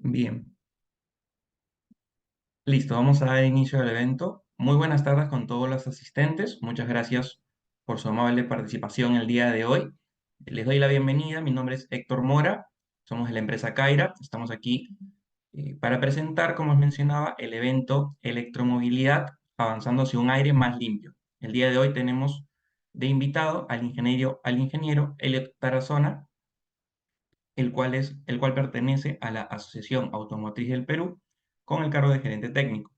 Bien, listo, vamos a dar inicio al evento. Muy buenas tardes con todos los asistentes. Muchas gracias por su amable participación el día de hoy. Les doy la bienvenida. Mi nombre es Héctor Mora. Somos de la empresa Kaira. Estamos aquí para presentar, como os mencionaba, el evento Electromovilidad avanzando hacia un aire más limpio. El día de hoy tenemos de invitado al ingeniero Elliot Tarazona, el cual pertenece a la Asociación Automotriz del Perú con el cargo de gerente técnico.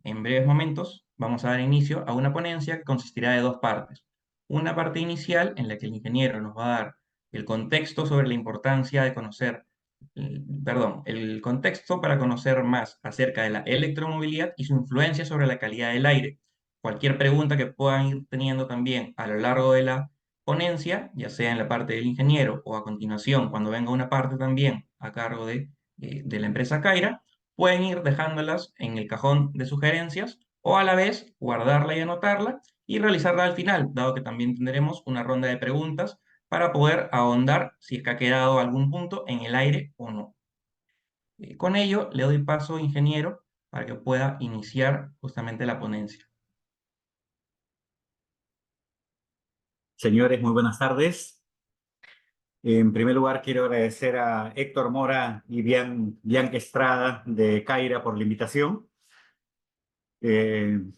En breves momentos vamos a dar inicio a una ponencia que consistirá de dos partes. Una parte inicial en la que el ingeniero nos va a dar el contexto sobre la importancia de conocer, el contexto para conocer más acerca de la electromovilidad y su influencia sobre la calidad del aire. Cualquier pregunta que puedan ir teniendo también a lo largo de la ponencia, ya sea en la parte del ingeniero o a continuación cuando venga una parte también a cargo de la empresa Kaira, pueden ir dejándolas en el cajón de sugerencias o a la vez guardarla y anotarla y realizarla al final, dado que también tendremos una ronda de preguntas para poder ahondar si es que ha quedado algún punto en el aire o no. Con ello, le doy paso, ingeniero, para que pueda iniciar justamente la ponencia. Señores, muy buenas tardes. En primer lugar, quiero agradecer a Héctor Mora y Bianca Estrada de Caira por la invitación.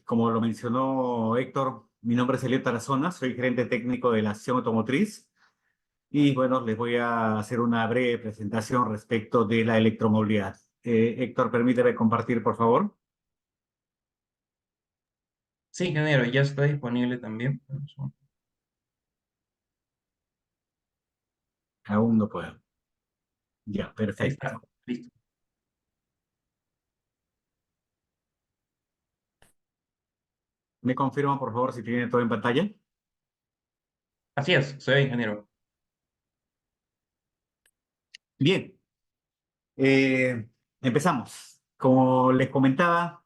Como lo mencionó Héctor, mi nombre es Elio Tarazona, soy gerente técnico de la Asociación Automotriz y bueno, les voy a hacer una breve presentación respecto de la electromovilidad. Héctor, permíteme compartir, por favor. Sí, ingeniero, ya está disponible también. Aún no puedo. Ya, Ahí está, perfecto. listo. ¿Me confirman, por favor, si tiene todo en pantalla? Así es, soy ingeniero. Bien, eh, empezamos. Como les comentaba,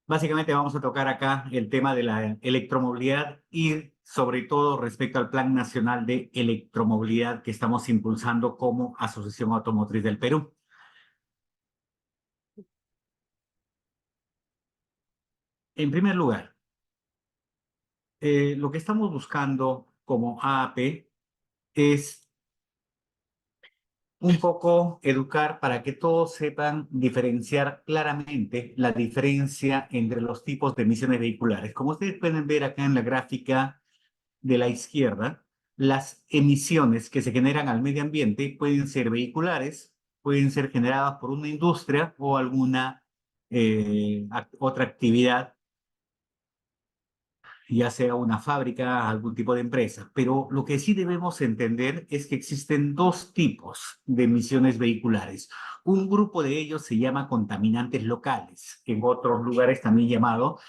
básicamente vamos a tocar acá el tema de la electromovilidad y sobre todo respecto al Plan Nacional de Electromovilidad que estamos impulsando como Asociación Automotriz del Perú. En primer lugar, lo que estamos buscando como AAP es un poco educar para que todos sepan diferenciar claramente la diferencia entre los tipos de emisiones vehiculares. Como ustedes pueden ver acá en la gráfica de la izquierda, las emisiones que se generan al medio ambiente pueden ser vehiculares, pueden ser generadas por una industria o alguna otra actividad, ya sea una fábrica, algún tipo de empresa. Pero lo que sí debemos entender es que existen dos tipos de emisiones vehiculares. Un grupo de ellos se llama contaminantes locales, en otros lugares también llamado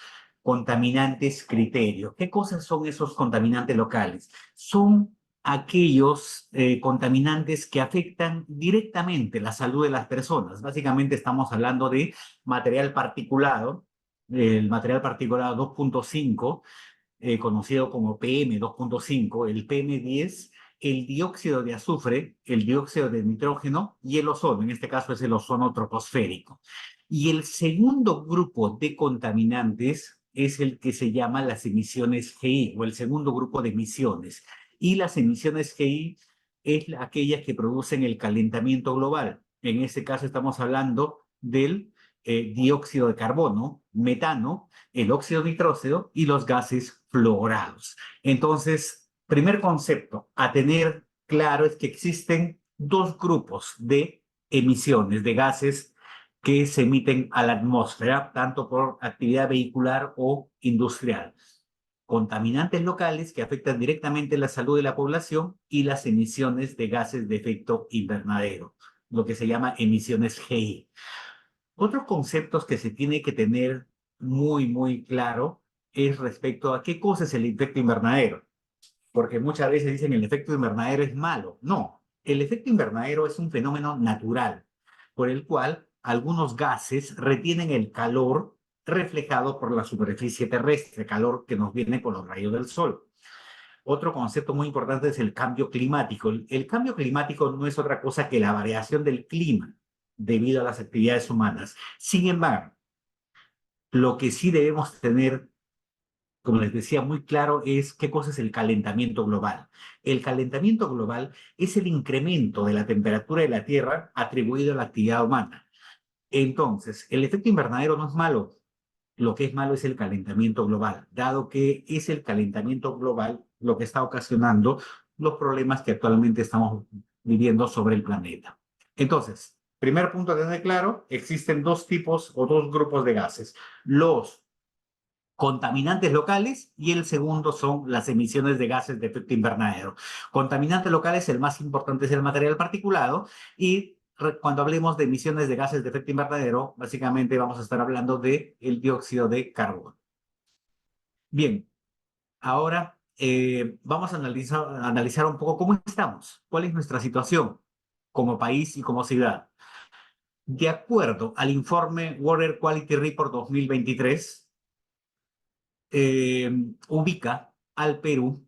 contaminantes criterios. ¿Qué cosas son esos contaminantes locales? Son aquellos contaminantes que afectan directamente la salud de las personas. Básicamente estamos hablando de material particulado, el material particulado 2.5, conocido como PM2.5, el PM10, el dióxido de azufre, el dióxido de nitrógeno y el ozono. En este caso es el ozono troposférico. Y el segundo grupo de contaminantes es el que se llama las emisiones GI o el segundo grupo de emisiones. Y las emisiones GI es aquellas que producen el calentamiento global. En este caso estamos hablando del dióxido de carbono, metano, el óxido nitrógeno y los gases fluorados. Entonces, primer concepto a tener claro es que existen dos grupos de emisiones de gases que se emiten a la atmósfera, tanto por actividad vehicular o industrial. Contaminantes locales que afectan directamente la salud de la población y las emisiones de gases de efecto invernadero, lo que se llama emisiones GI. Otros conceptos que se tiene que tener muy claro es respecto a qué cosa es el efecto invernadero, porque muchas veces dicen el efecto invernadero es malo. No, el efecto invernadero es un fenómeno natural por el cual algunos gases retienen el calor reflejado por la superficie terrestre, calor que nos viene por los rayos del sol. Otro concepto muy importante es el cambio climático. El cambio climático no es otra cosa que la variación del clima debido a las actividades humanas. Sin embargo, lo que sí debemos tener, como les decía, muy claro es qué cosa es el calentamiento global. El calentamiento global es el incremento de la temperatura de la Tierra atribuido a la actividad humana. Entonces, el efecto invernadero no es malo. Lo que es malo es el calentamiento global, dado que es el calentamiento global lo que está ocasionando los problemas que actualmente estamos viviendo sobre el planeta. Entonces, primer punto a tener claro, existen dos tipos o dos grupos de gases. Los contaminantes locales y el segundo son las emisiones de gases de efecto invernadero. Contaminantes locales, el más importante es el material particulado y cuando hablemos de emisiones de gases de efecto invernadero, básicamente vamos a estar hablando de el dióxido de carbono. Bien, ahora vamos a analizar un poco cómo estamos, cuál es nuestra situación como país y como ciudad. De acuerdo al informe Water Quality Report 2023, ubica al Perú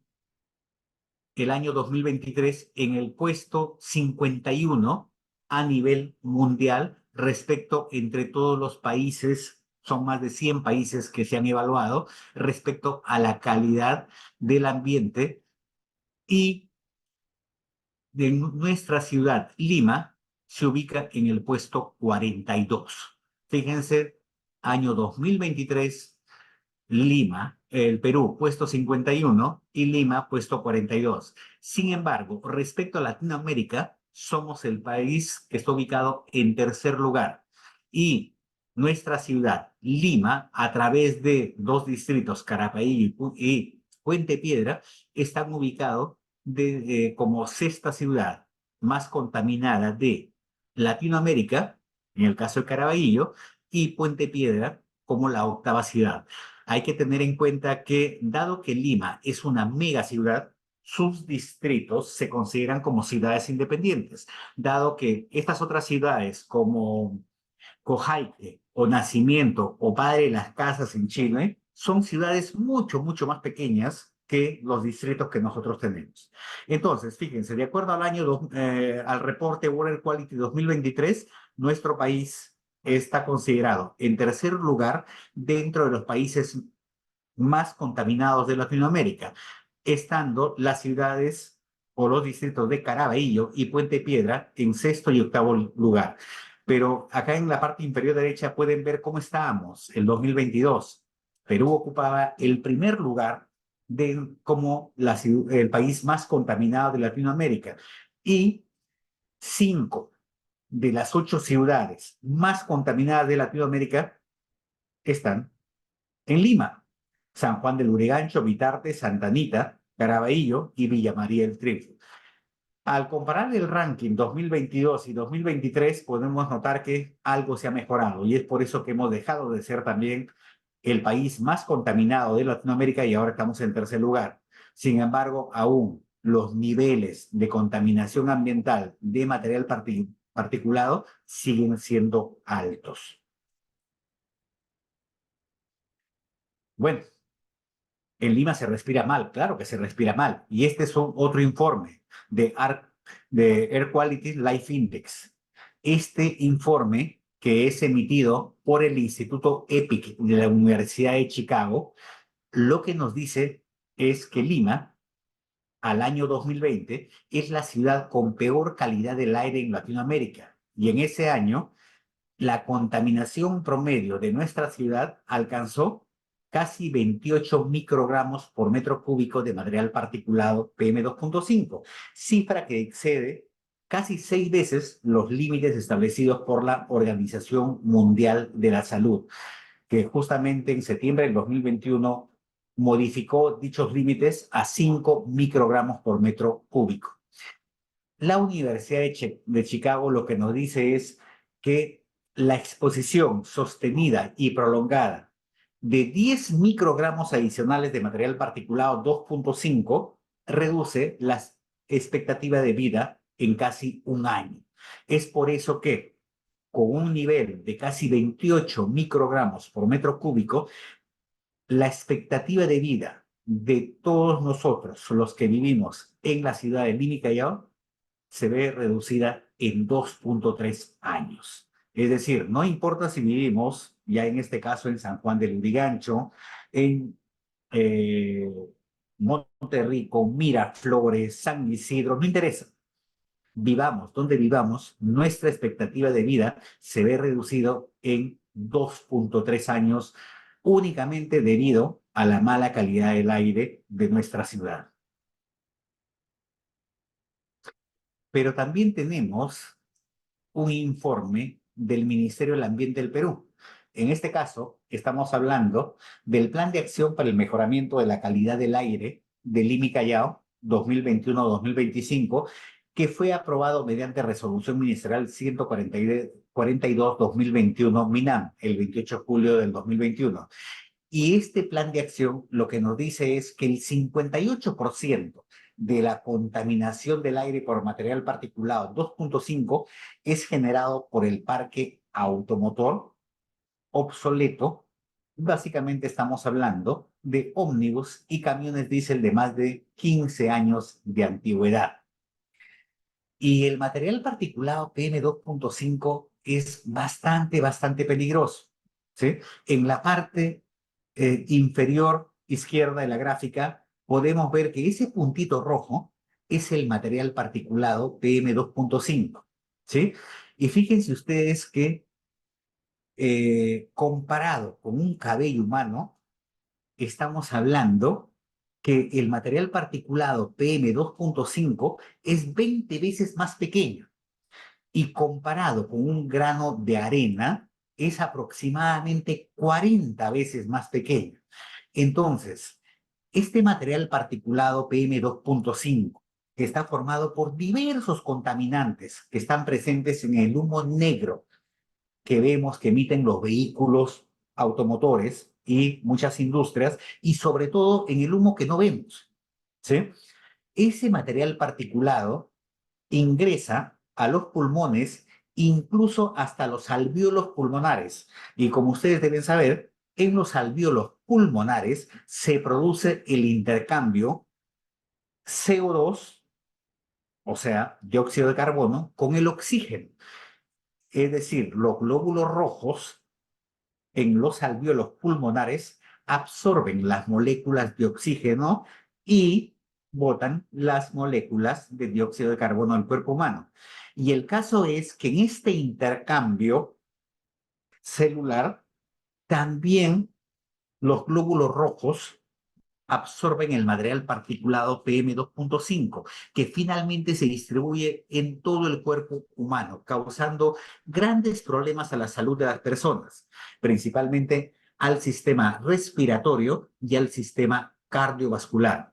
el año 2023 en el puesto 51 a nivel mundial respecto entre todos los países, son más de 100 países que se han evaluado respecto a la calidad del ambiente y de nuestra ciudad, Lima, se ubica en el puesto 42. Fíjense, año 2023 Lima, el Perú, puesto 51 y Lima, puesto 42. Sin embargo, respecto a Latinoamérica, somos el país que está ubicado en tercer lugar. Y nuestra ciudad, Lima, a través de dos distritos, Carapaí y Puente Piedra, están ubicados como sexta ciudad más contaminada de Latinoamérica, en el caso de Caraballo, y Puente Piedra como la octava ciudad. Hay que tener en cuenta que, dado que Lima es una mega ciudad, sus distritos se consideran como ciudades independientes, dado que estas otras ciudades como Coyhaique o Nacimiento o Padre de las Casas en Chile son ciudades mucho, mucho más pequeñas que los distritos que nosotros tenemos. Entonces, fíjense, de acuerdo al reporte Water Quality 2023, nuestro país está considerado en tercer lugar dentro de los países más contaminados de Latinoamérica, estando las ciudades o los distritos de Caraballo y Puente Piedra en sexto y octavo lugar. Pero acá en la parte inferior derecha pueden ver cómo estábamos el 2022. Perú ocupaba el primer lugar como el país más contaminado de Latinoamérica y 5 de las 8 ciudades más contaminadas de Latinoamérica están en Lima: San Juan del Urigancho, Vitarte, Santa Anita, Caraballo y Villa María del Triunfo. Al comparar el ranking 2022 y 2023, podemos notar que algo se ha mejorado y es por eso que hemos dejado de ser también el país más contaminado de Latinoamérica y ahora estamos en tercer lugar. Sin embargo, aún los niveles de contaminación ambiental de material particulado siguen siendo altos. Bueno, en Lima se respira mal, claro que se respira mal. Y este es otro informe de Air Quality Life Index. Este informe, que es emitido por el Instituto EPIC de la Universidad de Chicago, lo que nos dice es que Lima, al año 2020, es la ciudad con peor calidad del aire en Latinoamérica. Y en ese año, la contaminación promedio de nuestra ciudad alcanzó casi 28 microgramos por metro cúbico de material particulado PM2.5, cifra que excede casi 6 veces los límites establecidos por la Organización Mundial de la Salud, que justamente en septiembre del 2021 modificó dichos límites a 5 microgramos por metro cúbico. La Universidad de Chicago lo que nos dice es que la exposición sostenida y prolongada de 10 microgramos adicionales de material particulado 2.5 reduce la expectativa de vida en casi un año. Es por eso que con un nivel de casi 28 microgramos por metro cúbico, la expectativa de vida de todos nosotros, los que vivimos en la ciudad de Lima y Callao, se ve reducida en 2.3 años. Es decir, no importa si vivimos, ya en este caso en San Juan del Lurigancho, en eh, Monterrico, Miraflores, San Isidro, no interesa. Vivamos donde vivamos, nuestra expectativa de vida se ve reducido en 2.3 años únicamente debido a la mala calidad del aire de nuestra ciudad. Pero también tenemos un informe del Ministerio del Ambiente del Perú. En este caso, estamos hablando del Plan de Acción para el Mejoramiento de la Calidad del Aire de Lima y Callao 2021-2025, que fue aprobado mediante Resolución Ministerial 142-2021 MINAM el 28 de julio del 2021. Y este plan de acción lo que nos dice es que el 58% de la contaminación del aire por material particulado 2.5 es generado por el parque automotor obsoleto. Básicamente estamos hablando de ómnibus y camiones diésel de más de 15 años de antigüedad. Y el material particulado PM2.5 es bastante peligroso, ¿sí? En la parte inferior izquierda de la gráfica podemos ver que ese puntito rojo es el material particulado PM2.5, ¿sí? Y fíjense ustedes que comparado con un cabello humano, estamos hablando que el material particulado PM2.5 es 20 veces más pequeño y comparado con un grano de arena es aproximadamente 40 veces más pequeño. Entonces, este material particulado PM2.5, que está formado por diversos contaminantes que están presentes en el humo negro que vemos que emiten los vehículos automotores y muchas industrias, y sobre todo en el humo que no vemos, ¿sí? Ese material particulado ingresa a los pulmones, incluso hasta los alvéolos pulmonares. Y como ustedes deben saber, en los alvéolos pulmonares se produce el intercambio CO2, o sea, dióxido de carbono, con el oxígeno. Es decir, los glóbulos rojos en los alvéolos pulmonares absorben las moléculas de oxígeno y botan las moléculas de dióxido de carbono al cuerpo humano. Y el caso es que en este intercambio celular también los glóbulos rojos absorben el material particulado PM2.5, que finalmente se distribuye en todo el cuerpo humano, causando grandes problemas a la salud de las personas, principalmente al sistema respiratorio y al sistema cardiovascular.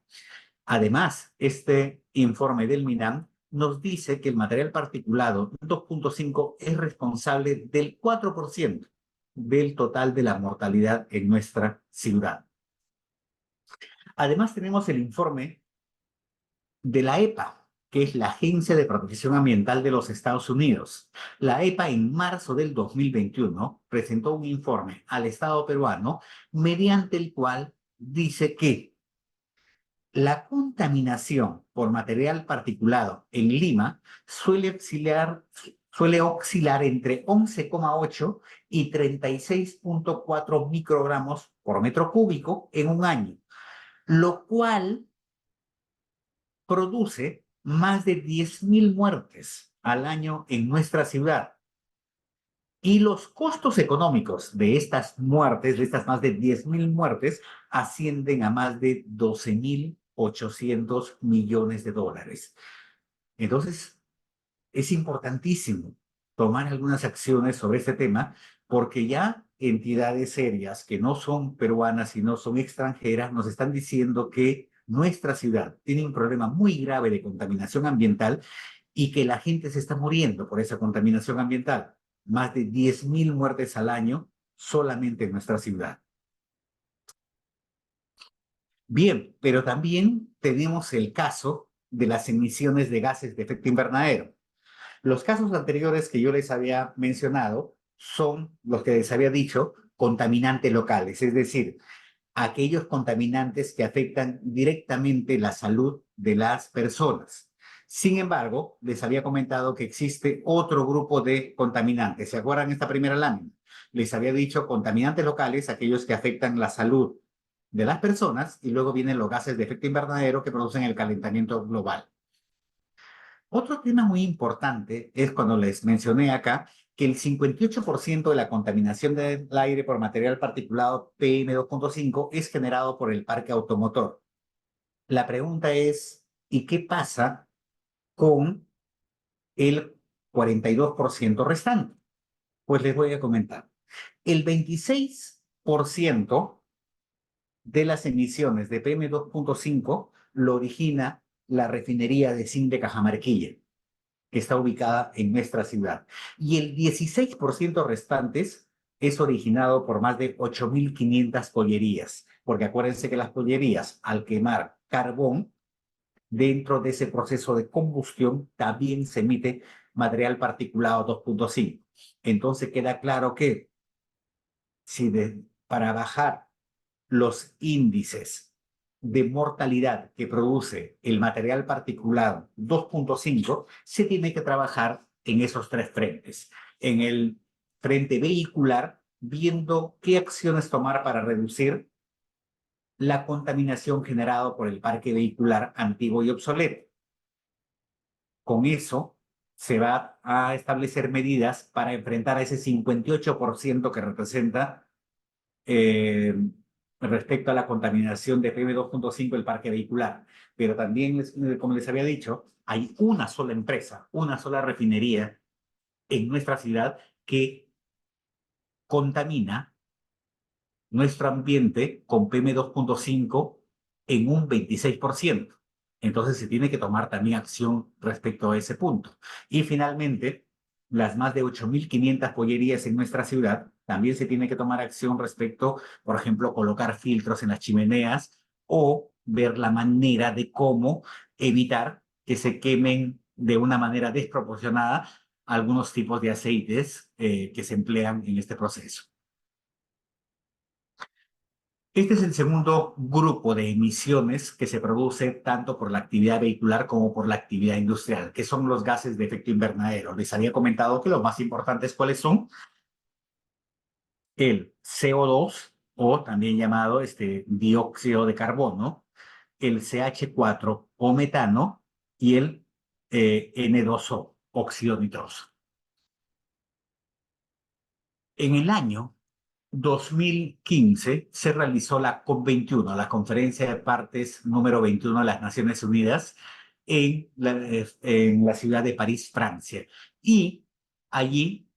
Además, este informe del MINAM nos dice que el material particulado 2.5 es responsable del 4% del total de la mortalidad en nuestra ciudad. Además, tenemos el informe de la EPA, que es la Agencia de Protección Ambiental de los Estados Unidos. La EPA en marzo del 2021 presentó un informe al Estado peruano mediante el cual dice que la contaminación por material particulado en Lima suele oscilar entre 11,8 y 36,4 microgramos por metro cúbico en un año, lo cual produce más de 10.000 muertes al año en nuestra ciudad. Y los costos económicos de estas muertes, de estas más de 10.000 muertes, ascienden a más de 12.800 millones de dólares. Entonces, es importantísimo tomar algunas acciones sobre este tema, porque ya entidades serias que no son peruanas y no son extranjeras nos están diciendo que nuestra ciudad tiene un problema muy grave de contaminación ambiental y que la gente se está muriendo por esa contaminación ambiental. Más de 10.000 muertes al año solamente en nuestra ciudad. Bien, pero también tenemos el caso de las emisiones de gases de efecto invernadero. Los casos anteriores que yo les había mencionado son los que les había dicho contaminantes locales, es decir, aquellos contaminantes que afectan directamente la salud de las personas. Sin embargo, les había comentado que existe otro grupo de contaminantes. ¿Se acuerdan esta primera lámina? Les había dicho contaminantes locales, aquellos que afectan la salud de las personas, y luego vienen los gases de efecto invernadero que producen el calentamiento global. Otro tema muy importante es cuando les mencioné acá que el 58% de la contaminación del aire por material particulado PM2.5 es generado por el parque automotor. La pregunta es, ¿y qué pasa con el 42% restante? Pues les voy a comentar. El 26% de las emisiones de PM2.5 lo origina la refinería de zinc de Cajamarquilla, que está ubicada en nuestra ciudad. Y el 16% restantes es originado por más de 8.500 pollerías, porque acuérdense que las pollerías, al quemar carbón, dentro de ese proceso de combustión también se emite material particulado 2.5. Entonces queda claro que si para bajar los índices de mortalidad que produce el material particulado 2.5, se tiene que trabajar en esos tres frentes. En el frente vehicular, viendo qué acciones tomar para reducir la contaminación generada por el parque vehicular antiguo y obsoleto. Con eso se va a establecer medidas para enfrentar a ese 58% que representa eh, respecto a la contaminación de PM2.5 del parque vehicular. Pero también, como les había dicho, hay una sola empresa, una sola refinería en nuestra ciudad que contamina nuestro ambiente con PM2.5 en un 26%. Entonces se tiene que tomar también acción respecto a ese punto. Y finalmente, las más de 8.500 pollerías en nuestra ciudad, también se tiene que tomar acción respecto, por ejemplo, colocar filtros en las chimeneas o ver la manera de cómo evitar que se quemen de una manera desproporcionada algunos tipos de aceites que se emplean en este proceso. Este es el segundo grupo de emisiones que se produce tanto por la actividad vehicular como por la actividad industrial, que son los gases de efecto invernadero. Les había comentado que los más importantes cuáles son: el CO2, o también llamado dióxido de carbono, el CH4 o metano, y el N2O, óxido nitroso. En el año 2015 se realizó la COP21, la Conferencia de Partes número 21 de las Naciones Unidas, en la ciudad de París, Francia. Y allí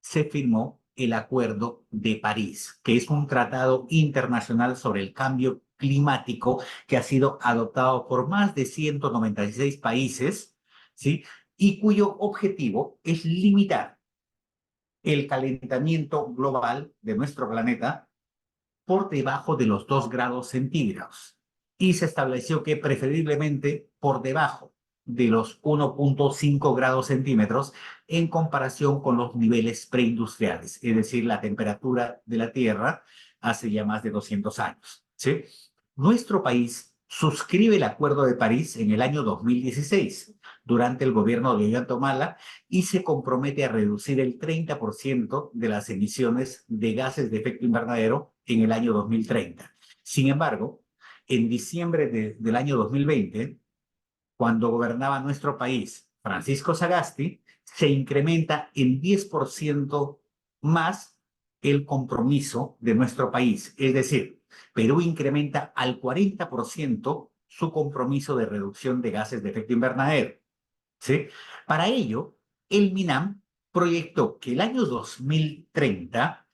se firmó el Acuerdo de París, que es un tratado internacional sobre el cambio climático que ha sido adoptado por más de 196 países, ¿sí? Y cuyo objetivo es limitar el calentamiento global de nuestro planeta por debajo de los 2 grados centígrados. Y se estableció que preferiblemente por debajo de los 1.5 grados centímetros en comparación con los niveles preindustriales, es decir, la temperatura de la Tierra hace ya más de 200 años. ¿Sí? Nuestro país suscribe el Acuerdo de París en el año 2016, durante el gobierno de Ollanta Humala, y se compromete a reducir el 30% de las emisiones de gases de efecto invernadero en el año 2030. Sin embargo, en diciembre del año 2020, cuando gobernaba nuestro país Francisco Sagasti, se incrementa en 10% más el compromiso de nuestro país. Es decir, Perú incrementa al 40% su compromiso de reducción de gases de efecto invernadero. ¿Sí? Para ello, el MINAM proyectó que el año 2030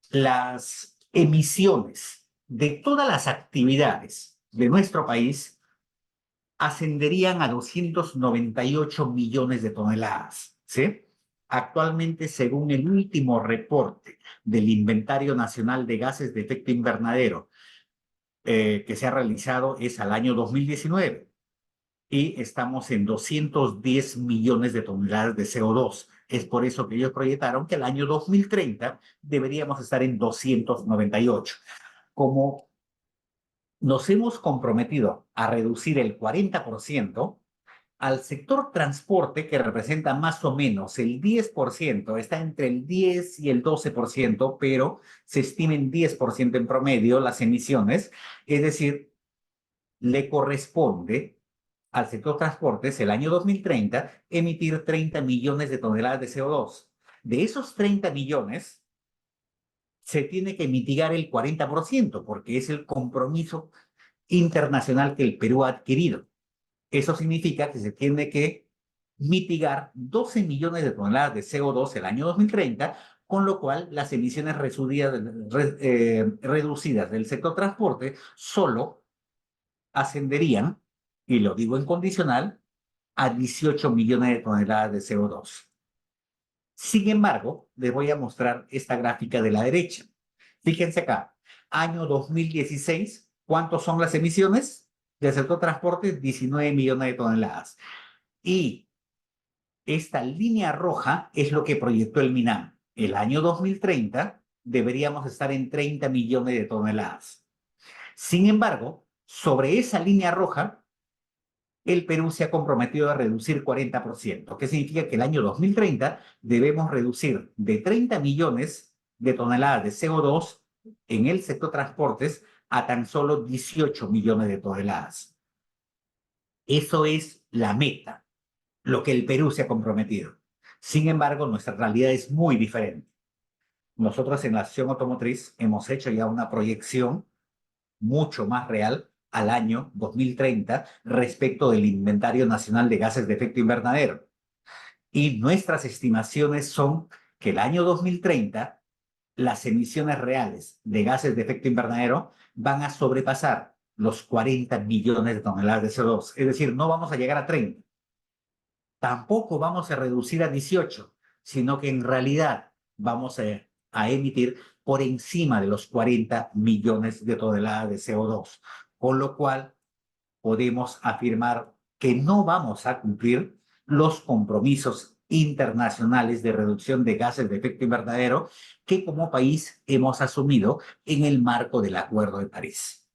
las emisiones de todas las actividades de nuestro país ascenderían a 298 millones de toneladas, ¿sí? Actualmente, según el último reporte del Inventario Nacional de Gases de Efecto Invernadero que se ha realizado, es al año 2019, y estamos en 210 millones de toneladas de CO2. Es por eso que ellos proyectaron que el año 2030 deberíamos estar en 298. como nos hemos comprometido a reducir el 40%, al sector transporte, que representa más o menos el 10%, está entre el 10 y el 12%, pero se estima en 10% en promedio las emisiones, es decir, le corresponde al sector transportes el año 2030 emitir 30 millones de toneladas de CO2. De esos 30 millones, se tiene que mitigar el 40%, porque es el compromiso internacional que el Perú ha adquirido. Eso significa que se tiene que mitigar 12 millones de toneladas de CO2 el año 2030, con lo cual las emisiones reducidas del sector transporte solo ascenderían, y lo digo en condicional, a 18 millones de toneladas de CO2. Sin embargo, les voy a mostrar esta gráfica de la derecha. Fíjense acá, año 2016, ¿cuántos son las emisiones del sector transporte? 19 millones de toneladas. Y esta línea roja es lo que proyectó el MINAM. El año 2030 deberíamos estar en 30 millones de toneladas. Sin embargo, sobre esa línea roja, el Perú se ha comprometido a reducir 40%, que significa que el año 2030 debemos reducir de 30 millones de toneladas de CO2 en el sector transportes a tan solo 18 millones de toneladas. Eso es la meta, lo que el Perú se ha comprometido. Sin embargo, nuestra realidad es muy diferente. Nosotros en la Acción Automotriz hemos hecho ya una proyección mucho más real al año 2030 respecto del inventario nacional de gases de efecto invernadero. Y nuestras estimaciones son que el año 2030 las emisiones reales de gases de efecto invernadero van a sobrepasar los 40 millones de toneladas de CO2. Es decir, no vamos a llegar a 30. Tampoco vamos a reducir a 18, sino que en realidad vamos a emitir por encima de los 40 millones de toneladas de CO2, con lo cual podemos afirmar que no vamos a cumplir los compromisos internacionales de reducción de gases de efecto invernadero que como país hemos asumido en el marco del Acuerdo de París.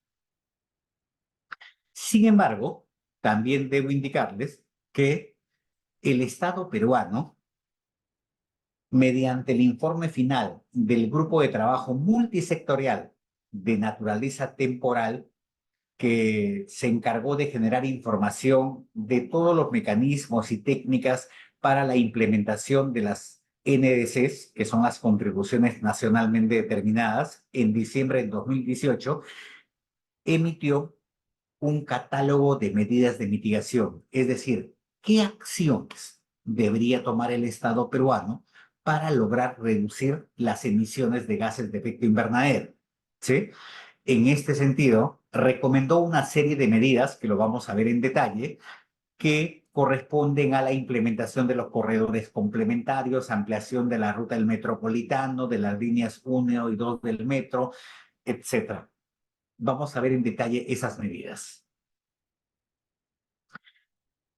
Sin embargo, también debo indicarles que el Estado peruano, mediante el informe final del Grupo de Trabajo Multisectorial de Naturaleza Temporal, que se encargó de generar información de todos los mecanismos y técnicas para la implementación de las NDCs, que son las contribuciones nacionalmente determinadas, en diciembre del 2018, emitió un catálogo de medidas de mitigación, es decir, qué acciones debería tomar el Estado peruano para lograr reducir las emisiones de gases de efecto invernadero, ¿sí? En este sentido, recomendó una serie de medidas, que lo vamos a ver en detalle, que corresponden a la implementación de los corredores complementarios, ampliación de la ruta del metropolitano, de las líneas 1 y 2 del metro, etc. Vamos a ver en detalle esas medidas.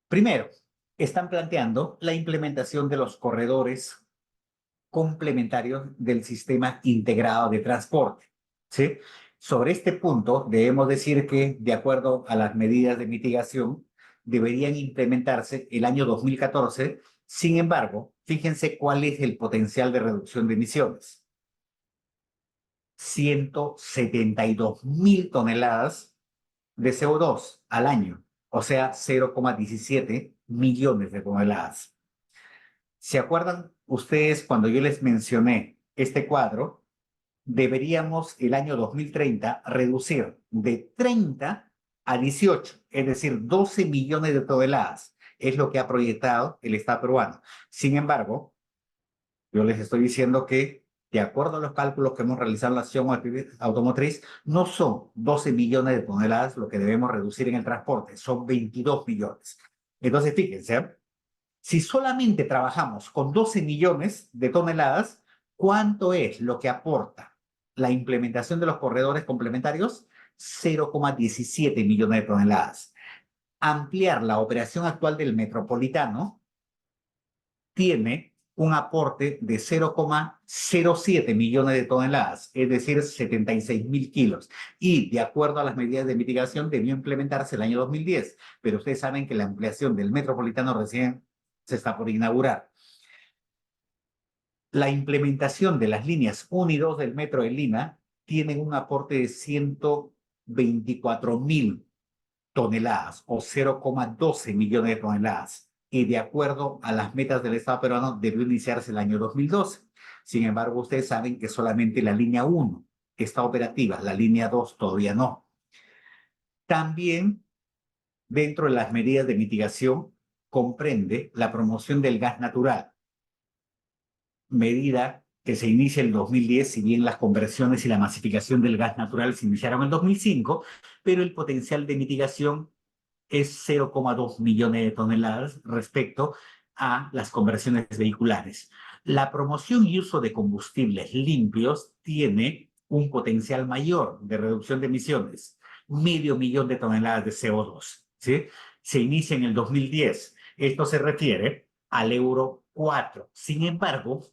Primero, están planteando la implementación de los corredores complementarios del sistema integrado de transporte, ¿sí? Sobre este punto, debemos decir que, de acuerdo a las medidas de mitigación, deberían implementarse el año 2014. Sin embargo, fíjense cuál es el potencial de reducción de emisiones. 172.000 toneladas de CO2 al año, o sea, 0,17 millones de toneladas. ¿Se acuerdan ustedes cuando yo les mencioné este cuadro? Deberíamos el año 2030 reducir de 30 a 18, es decir, 12 millones de toneladas. Es lo que ha proyectado el Estado peruano. Sin embargo, yo les estoy diciendo que, de acuerdo a los cálculos que hemos realizado en la acción automotriz, no son 12 millones de toneladas lo que debemos reducir en el transporte, son 22 millones. Entonces, fíjense, si solamente trabajamos con 12 millones de toneladas, ¿cuánto es lo que aporta la implementación de los corredores complementarios? 0,17 millones de toneladas. Ampliar la operación actual del metropolitano tiene un aporte de 0,07 millones de toneladas, es decir, 76.000 kilos. Y de acuerdo a las medidas de mitigación, debió implementarse el año 2010. Pero ustedes saben que la ampliación del metropolitano recién se está por inaugurar. La implementación de las líneas 1 y 2 del metro de Lima tienen un aporte de 124.000 toneladas o 0,12 millones de toneladas. Y de acuerdo a las metas del Estado peruano, debió iniciarse el año 2012. Sin embargo, ustedes saben que solamente la línea 1 está operativa, la línea 2 todavía no. También, dentro de las medidas de mitigación, comprende la promoción del gas natural, medida que se inicia en el 2010, si bien las conversiones y la masificación del gas natural se iniciaron en el 2005, pero el potencial de mitigación es 0,2 millones de toneladas respecto a las conversiones vehiculares. La promoción y uso de combustibles limpios tiene un potencial mayor de reducción de emisiones, 500.000 de toneladas de CO2, ¿sí? Se inicia en el 2010. Esto se refiere al Euro 4. Sin embargo,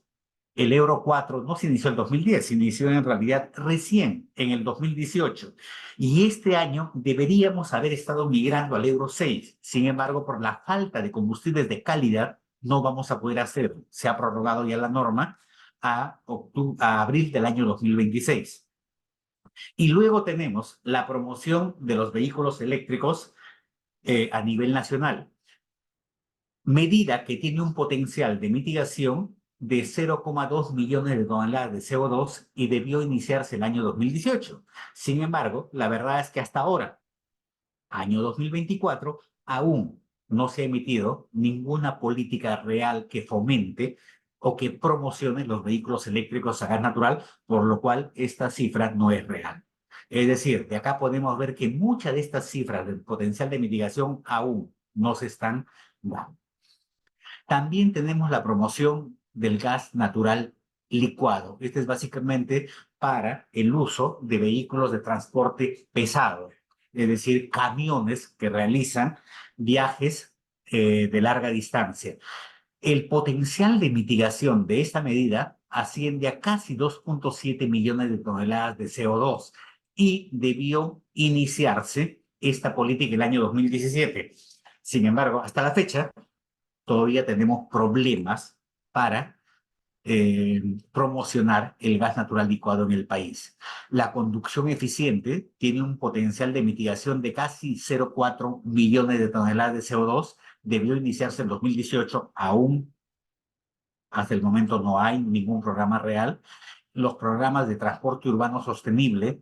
el Euro 4 no se inició en el 2010, se inició en realidad recién en el 2018. Y este año deberíamos haber estado migrando al Euro 6. Sin embargo, por la falta de combustibles de calidad, no vamos a poder hacerlo. Se ha prorrogado ya la norma a abril del año 2026. Y luego tenemos la promoción de los vehículos eléctricos a nivel nacional, medida que tiene un potencial de mitigación de 0,2 millones de toneladas de CO2 y debió iniciarse el año 2018. Sin embargo, la verdad es que hasta ahora, año 2024, aún no se ha emitido ninguna política real que fomente o que promocione los vehículos eléctricos a gas natural, por lo cual esta cifra no es real. Es decir, de acá podemos ver que muchas de estas cifras del potencial de mitigación aún no se están dando. También tenemos la promoción del gas natural licuado. Este es básicamente para el uso de vehículos de transporte pesado, es decir, camiones que realizan viajes de larga distancia. El potencial de mitigación de esta medida asciende a casi 2,7 millones de toneladas de CO2 y debió iniciarse esta política el año 2017. Sin embargo, hasta la fecha, todavía tenemos problemas para promocionar el gas natural licuado en el país. La conducción eficiente tiene un potencial de mitigación de casi 0,4 millones de toneladas de CO2. Debió iniciarse en 2018, aún hasta el momento no hay ningún programa real. Los programas de transporte urbano sostenible,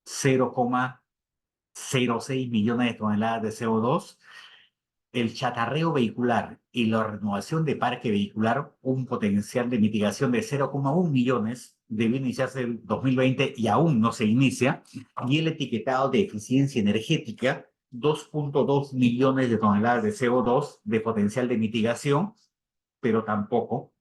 0,06 millones de toneladas de CO2. El chatarreo vehicular y la renovación de parque vehicular, un potencial de mitigación de 0,1 millones, debe iniciarse en 2020 y aún no se inicia. Y el etiquetado de eficiencia energética, 2,2 millones de toneladas de CO2 de potencial de mitigación, pero tampoco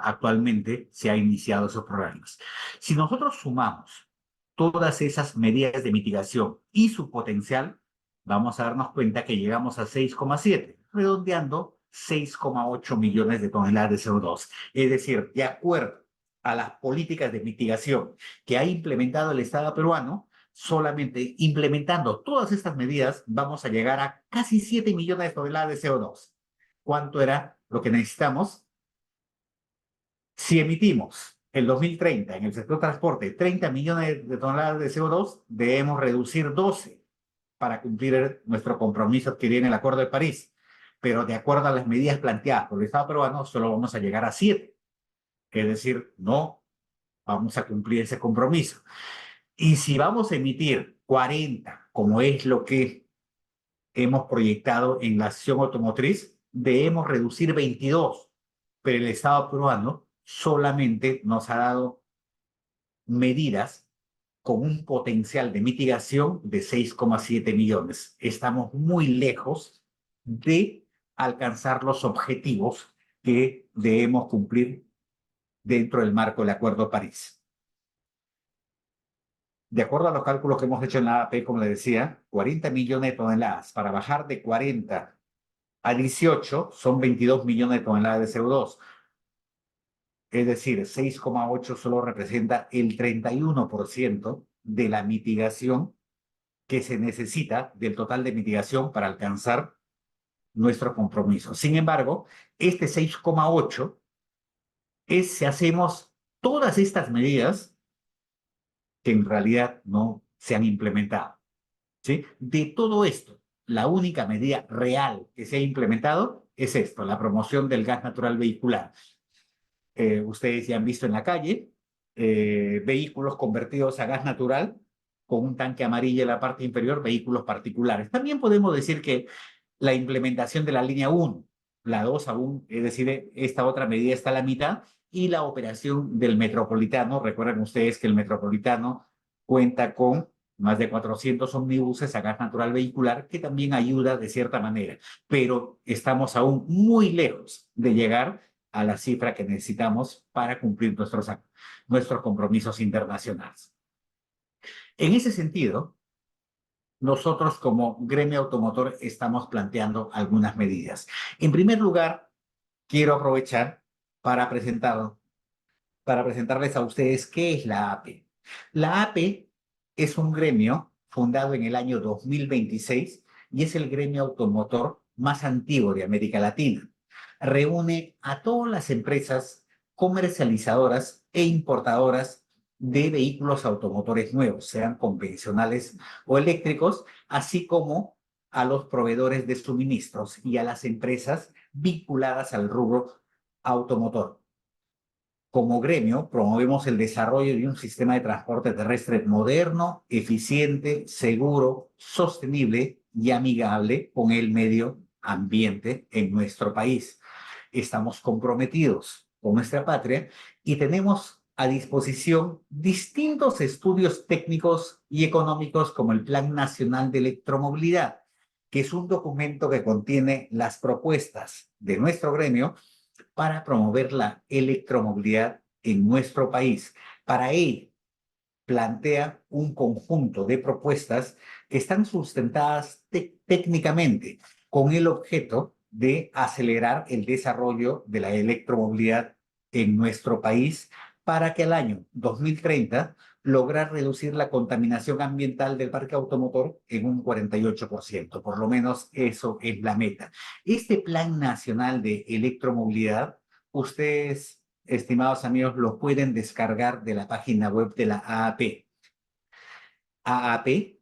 actualmente se ha iniciado esos programas. Si nosotros sumamos todas esas medidas de mitigación y su potencial, vamos a darnos cuenta que llegamos a 6,7, redondeando 6,8 millones de toneladas de CO2. Es decir, de acuerdo a las políticas de mitigación que ha implementado el Estado peruano, solamente implementando todas estas medidas vamos a llegar a casi 7 millones de toneladas de CO2. ¿Cuánto era lo que necesitamos? Si emitimos el 2030 en el sector transporte 30 millones de toneladas de CO2, debemos reducir 12 para cumplir nuestro compromiso adquirido en el Acuerdo de París. Pero de acuerdo a las medidas planteadas por el Estado peruano, solo vamos a llegar a 7. Es decir, no vamos a cumplir ese compromiso. Y si vamos a emitir 40, como es lo que hemos proyectado en la acción automotriz, debemos reducir 22. Pero el Estado peruano solamente nos ha dado medidas con un potencial de mitigación de 6,7 millones. Estamos muy lejos de alcanzar los objetivos que debemos cumplir dentro del marco del Acuerdo de París. De acuerdo a los cálculos que hemos hecho en la AP, como le decía, 40 millones de toneladas para bajar de 40 a 18 son 22 millones de toneladas de CO2. Es decir, 6,8 solo representa el 31% de la mitigación que se necesita del total de mitigación para alcanzar nuestro compromiso. Sin embargo, este 6,8 es si hacemos todas estas medidas que en realidad no se han implementado. ¿Sí? De todo esto, la única medida real que se ha implementado es esto, la promoción del gas natural vehicular. Ustedes ya han visto en la calle vehículos convertidos a gas natural con un tanque amarillo en la parte inferior, vehículos particulares. También podemos decir que la implementación de la línea 1, la 2 aún, es decir, esta otra medida está a la mitad, y la operación del metropolitano. Recuerden ustedes que el metropolitano cuenta con más de 400 ómnibuses a gas natural vehicular, que también ayuda de cierta manera, pero estamos aún muy lejos de llegar a la cifra que necesitamos para cumplir nuestros compromisos internacionales. En ese sentido, nosotros como gremio automotor estamos planteando algunas medidas. En primer lugar, quiero aprovechar para presentarles a ustedes qué es la APE. La APE es un gremio fundado en el año 2026 y es el gremio automotor más antiguo de América Latina. Reúne a todas las empresas comercializadoras e importadoras de vehículos automotores nuevos, sean convencionales o eléctricos, así como a los proveedores de suministros y a las empresas vinculadas al rubro automotor. Como gremio, promovemos el desarrollo de un sistema de transporte terrestre moderno, eficiente, seguro, sostenible y amigable con el medio ambiente en nuestro país. Estamos comprometidos con nuestra patria y tenemos a disposición distintos estudios técnicos y económicos como el Plan Nacional de Electromovilidad, que es un documento que contiene las propuestas de nuestro gremio para promover la electromovilidad en nuestro país. Para ello, plantea un conjunto de propuestas que están sustentadas técnicamente con el objeto de acelerar el desarrollo de la electromovilidad en nuestro país para que al año 2030 lograr reducir la contaminación ambiental del parque automotor en un 48%. Por lo menos eso es la meta. Este Plan Nacional de Electromovilidad, ustedes, estimados amigos, lo pueden descargar de la página web de la AAP, aap.org.pe.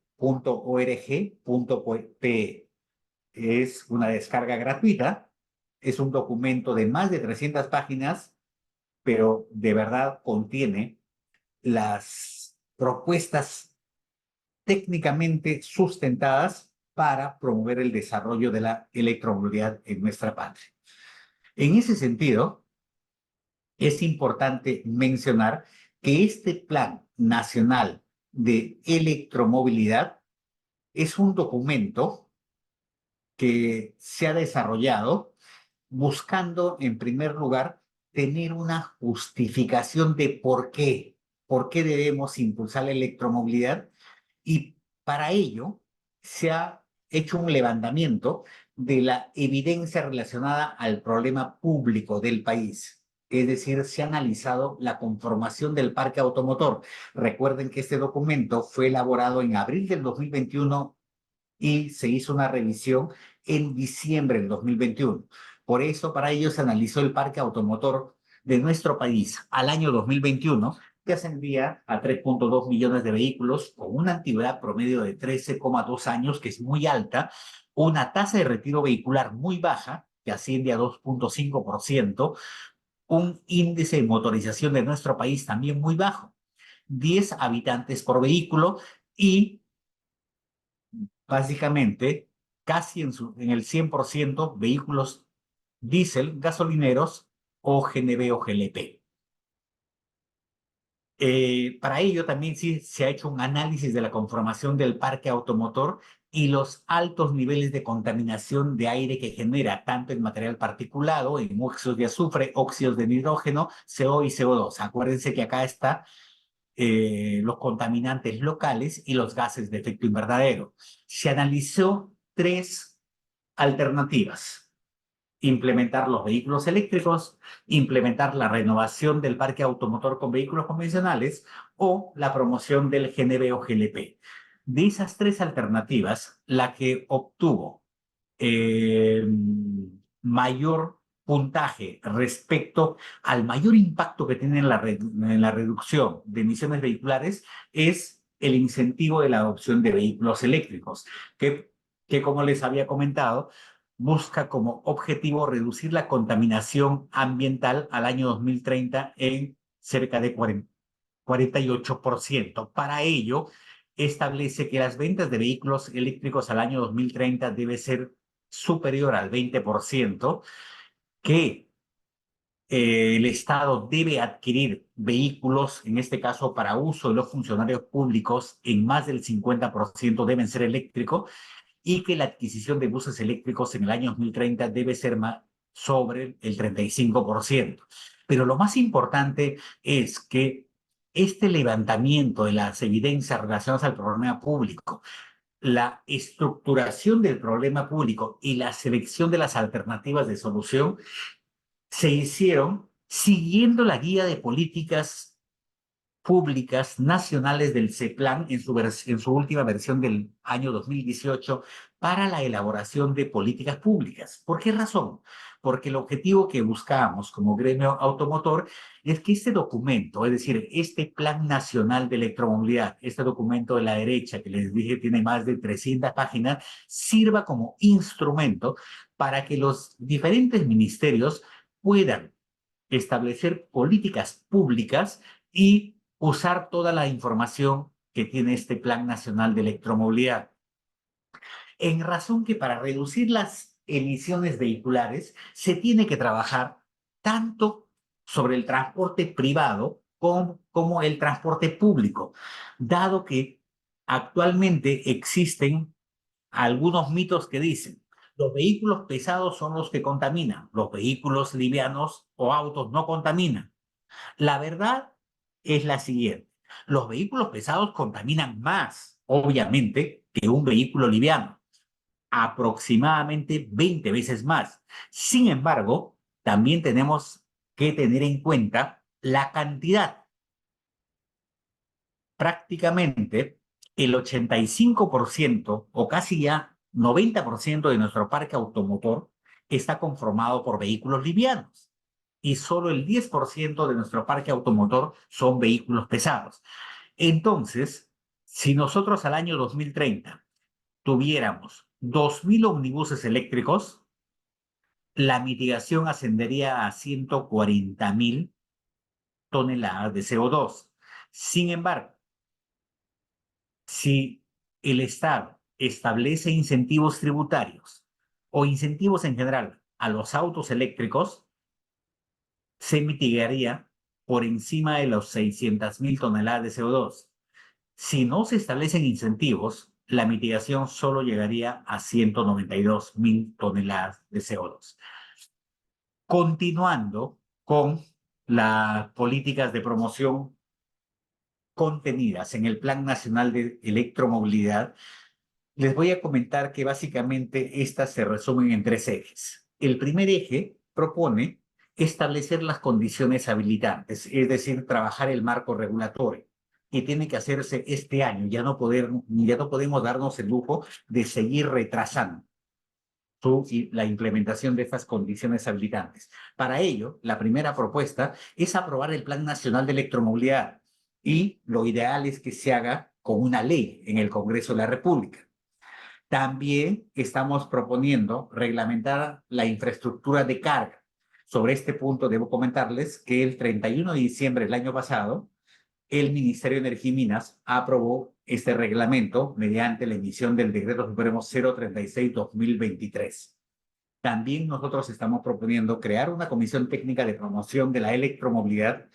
Es una descarga gratuita, es un documento de más de 300 páginas, pero de verdad contiene las propuestas técnicamente sustentadas para promover el desarrollo de la electromovilidad en nuestra patria. En ese sentido, es importante mencionar que este Plan Nacional de Electromovilidad es un documento que se ha desarrollado buscando, en primer lugar, tener una justificación de por qué debemos impulsar la electromovilidad, y para ello se ha hecho un levantamiento de la evidencia relacionada al problema público del país. Es decir, se ha analizado la conformación del parque automotor. Recuerden que este documento fue elaborado en abril del 2021 y se hizo una revisión en diciembre del 2021. Por eso, para ello se analizó el parque automotor de nuestro país al año 2021, que ascendía a 3,2 millones de vehículos con una antigüedad promedio de 13,2 años, que es muy alta, una tasa de retiro vehicular muy baja, que asciende a 2,5%, un índice de motorización de nuestro país también muy bajo, 10 habitantes por vehículo, y básicamente casi en el 100% vehículos diésel, gasolineros o GNV o GLP. Para ello también sí se ha hecho un análisis de la conformación del parque automotor y los altos niveles de contaminación de aire que genera, tanto en material particulado, en óxidos de azufre, óxidos de nitrógeno, CO y CO2. Acuérdense que acá está los contaminantes locales y los gases de efecto invernadero. Se analizó tres alternativas. implementar los vehículos eléctricos, implementar la renovación del parque automotor con vehículos convencionales o la promoción del GNV o GLP. De esas tres alternativas, la que obtuvo eh, mayor puntaje respecto al mayor impacto que tiene en la reducción de emisiones vehiculares es el incentivo de la adopción de vehículos eléctricos, que como les había comentado, busca como objetivo reducir la contaminación ambiental al año 2030 en cerca de 48%. Para ello, establece que las ventas de vehículos eléctricos al año 2030 debe ser superior al 20%, que el Estado debe adquirir vehículos, en este caso para uso de los funcionarios públicos, en más del 50% deben ser eléctricos, y que la adquisición de buses eléctricos en el año 2030 debe ser más sobre el 35%. Pero lo más importante es que este levantamiento de las evidencias relacionadas al problema público, la estructuración del problema público y la selección de las alternativas de solución se hicieron siguiendo la guía de políticas públicas nacionales del CEPLAN en su última versión del año 2018 para la elaboración de políticas públicas. ¿Por qué razón? Porque el objetivo que buscamos como gremio automotor es que este documento, es decir, este Plan Nacional de Electromovilidad, este documento de la derecha que les dije tiene más de 300 páginas, sirva como instrumento para que los diferentes ministerios puedan establecer políticas públicas y usar toda la información que tiene este Plan Nacional de Electromovilidad. En razón que para reducir las emisiones vehiculares se tiene que trabajar tanto sobre el transporte privado como el transporte público, dado que actualmente existen algunos mitos que dicen, los vehículos pesados son los que contaminan, los vehículos livianos o autos no contaminan. La verdad es la siguiente. Los vehículos pesados contaminan más, obviamente, que un vehículo liviano, aproximadamente 20 veces más. Sin embargo, también tenemos que tener en cuenta la cantidad. Prácticamente el 85% o casi ya 90% de nuestro parque automotor está conformado por vehículos livianos y solo el 10% de nuestro parque automotor son vehículos pesados. Entonces, si nosotros al año 2030 tuviéramos 2.000 omnibuses eléctricos, la mitigación ascendería a 140.000 toneladas de CO2. Sin embargo, si el Estado establece incentivos tributarios o incentivos en general a los autos eléctricos, se mitigaría por encima de los 600.000 toneladas de CO2. Si no se establecen incentivos, la mitigación solo llegaría a 192.000 toneladas de CO2. Continuando con las políticas de promoción contenidas en el Plan Nacional de Electromovilidad, les voy a comentar que básicamente estas se resumen en tres ejes. El primer eje propone establecer las condiciones habilitantes, es decir, trabajar el marco regulatorio. Y tiene que hacerse este año. Ya no podemos darnos el lujo de seguir retrasando la implementación de estas condiciones habilitantes. Para ello, la primera propuesta es aprobar el Plan Nacional de Electromovilidad y lo ideal es que se haga con una ley en el Congreso de la República. También estamos proponiendo reglamentar la infraestructura de carga. Sobre este punto debo comentarles que el 31 de diciembre del año pasado, el Ministerio de Energía y Minas aprobó este reglamento mediante la emisión del Decreto Supremo 036-2023. También nosotros estamos proponiendo crear una comisión técnica de promoción de la electromovilidad,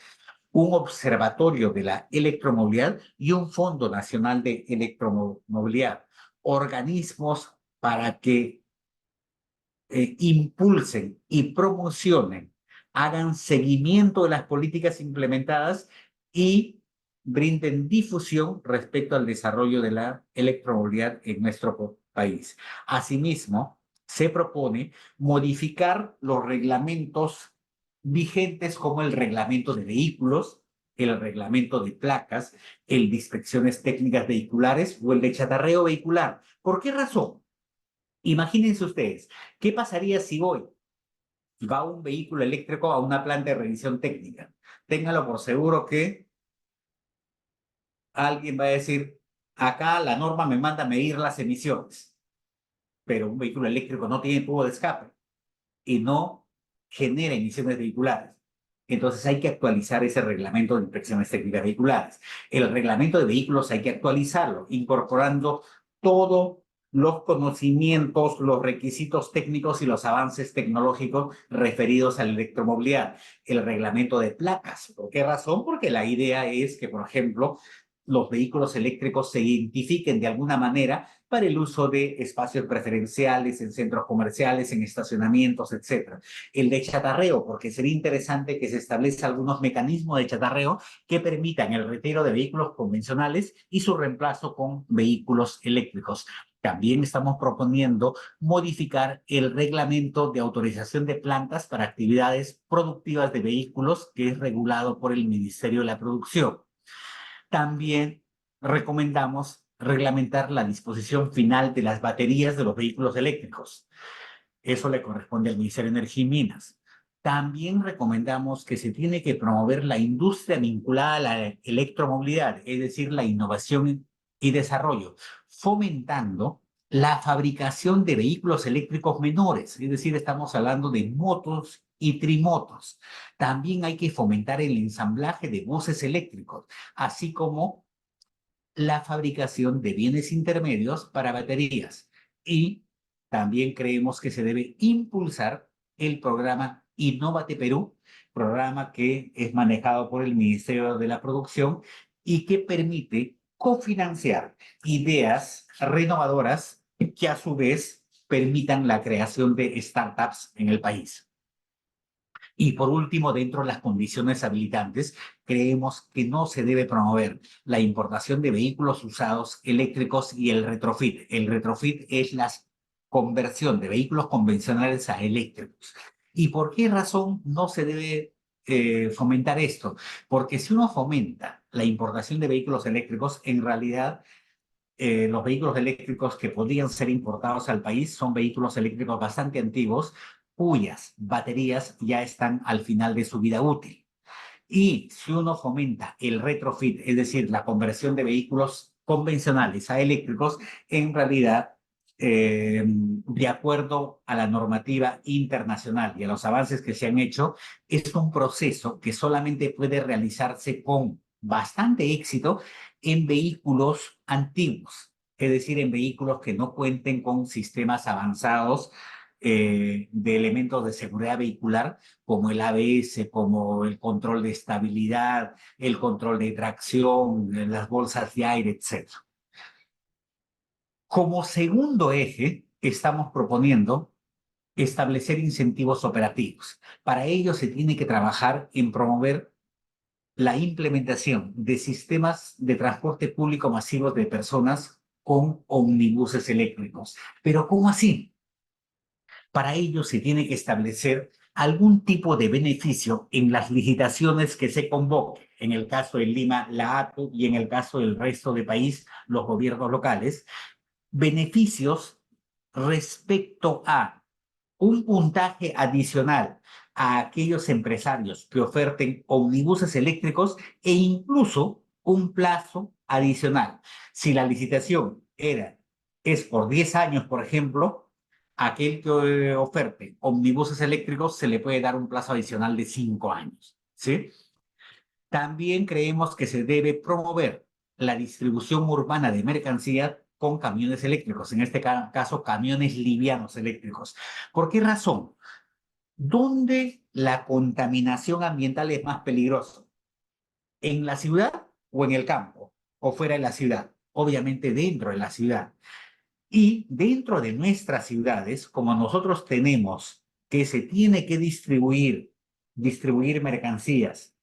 un observatorio de la electromovilidad y un Fondo Nacional de Electromovilidad, organismos para que impulsen y promocionen, hagan seguimiento de las políticas implementadas y brinden difusión respecto al desarrollo de la electromovilidad en nuestro país. Asimismo, se propone modificar los reglamentos vigentes como el reglamento de vehículos, el reglamento de placas, el de inspecciones técnicas vehiculares o el de chatarreo vehicular. ¿Por qué razón? Imagínense ustedes, ¿qué pasaría si hoy va un vehículo eléctrico a una planta de revisión técnica? Téngalo por seguro que alguien va a decir, acá la norma me manda a medir las emisiones, pero un vehículo eléctrico no tiene tubo de escape y no genera emisiones vehiculares. Entonces hay que actualizar ese reglamento de inspecciones técnicas vehiculares. El reglamento de vehículos hay que actualizarlo, incorporando todos los conocimientos, los requisitos técnicos y los avances tecnológicos referidos a la electromovilidad. El reglamento de placas. ¿Por qué razón? Porque la idea es que, por ejemplo, los vehículos eléctricos se identifiquen de alguna manera para el uso de espacios preferenciales en centros comerciales, en estacionamientos, etcétera. El de chatarreo, porque sería interesante que se establezcan algunos mecanismos de chatarreo que permitan el retiro de vehículos convencionales y su reemplazo con vehículos eléctricos. También estamos proponiendo modificar el reglamento de autorización de plantas para actividades productivas de vehículos, que es regulado por el Ministerio de la Producción. También recomendamos reglamentar la disposición final de las baterías de los vehículos eléctricos. Eso le corresponde al Ministerio de Energía y Minas. También recomendamos que se tiene que promover la industria vinculada a la electromovilidad, es decir, la innovación y desarrollo, fomentando la fabricación de vehículos eléctricos menores, es decir, estamos hablando de motos y trimotos. También hay que fomentar el ensamblaje de buses eléctricos, así como la fabricación de bienes intermedios para baterías. Y también creemos que se debe impulsar el programa Innovate Perú, programa que es manejado por el Ministerio de la Producción y que permite cofinanciar ideas renovadoras que a su vez permitan la creación de startups en el país. Y por último, dentro de las condiciones habilitantes, creemos que no se debe promover la importación de vehículos usados eléctricos y el retrofit. El retrofit es la conversión de vehículos convencionales a eléctricos. ¿Y por qué razón no se debe fomentar esto? Porque si uno fomenta la importación de vehículos eléctricos, en realidad los vehículos eléctricos que podrían ser importados al país son vehículos eléctricos bastante antiguos cuyas baterías ya están al final de su vida útil. Y si uno fomenta el retrofit, es decir, la conversión de vehículos convencionales a eléctricos, en realidad, de acuerdo a la normativa internacional y a los avances que se han hecho, es un proceso que solamente puede realizarse con bastante éxito en vehículos antiguos, es decir, en vehículos que no cuenten con sistemas avanzados de elementos de seguridad vehicular como el ABS, como el control de estabilidad, el control de tracción, las bolsas de aire, etc. Como segundo eje, estamos proponiendo establecer incentivos operativos. Para ello se tiene que trabajar en promover la implementación de sistemas de transporte público masivos de personas con omnibuses eléctricos. Pero ¿cómo así? Para ello se tiene que establecer algún tipo de beneficio en las licitaciones que se convoquen. En el caso de Lima, la ATU, y en el caso del resto del país, los gobiernos locales, beneficios respecto a un puntaje adicional a aquellos empresarios que oferten omnibuses eléctricos e incluso un plazo adicional. Si la licitación es por 10 años, por ejemplo, aquel que oferte omnibuses eléctricos se le puede dar un plazo adicional de 5 años, ¿sí? También creemos que se debe promover la distribución urbana de mercancías con camiones eléctricos, en este caso camiones livianos eléctricos. ¿Por qué razón? ¿Dónde la contaminación ambiental es más peligrosa? ¿En la ciudad o en el campo? ¿O fuera de la ciudad? Obviamente dentro de la ciudad. Y dentro de nuestras ciudades, como nosotros tenemos que se tiene que distribuir mercancías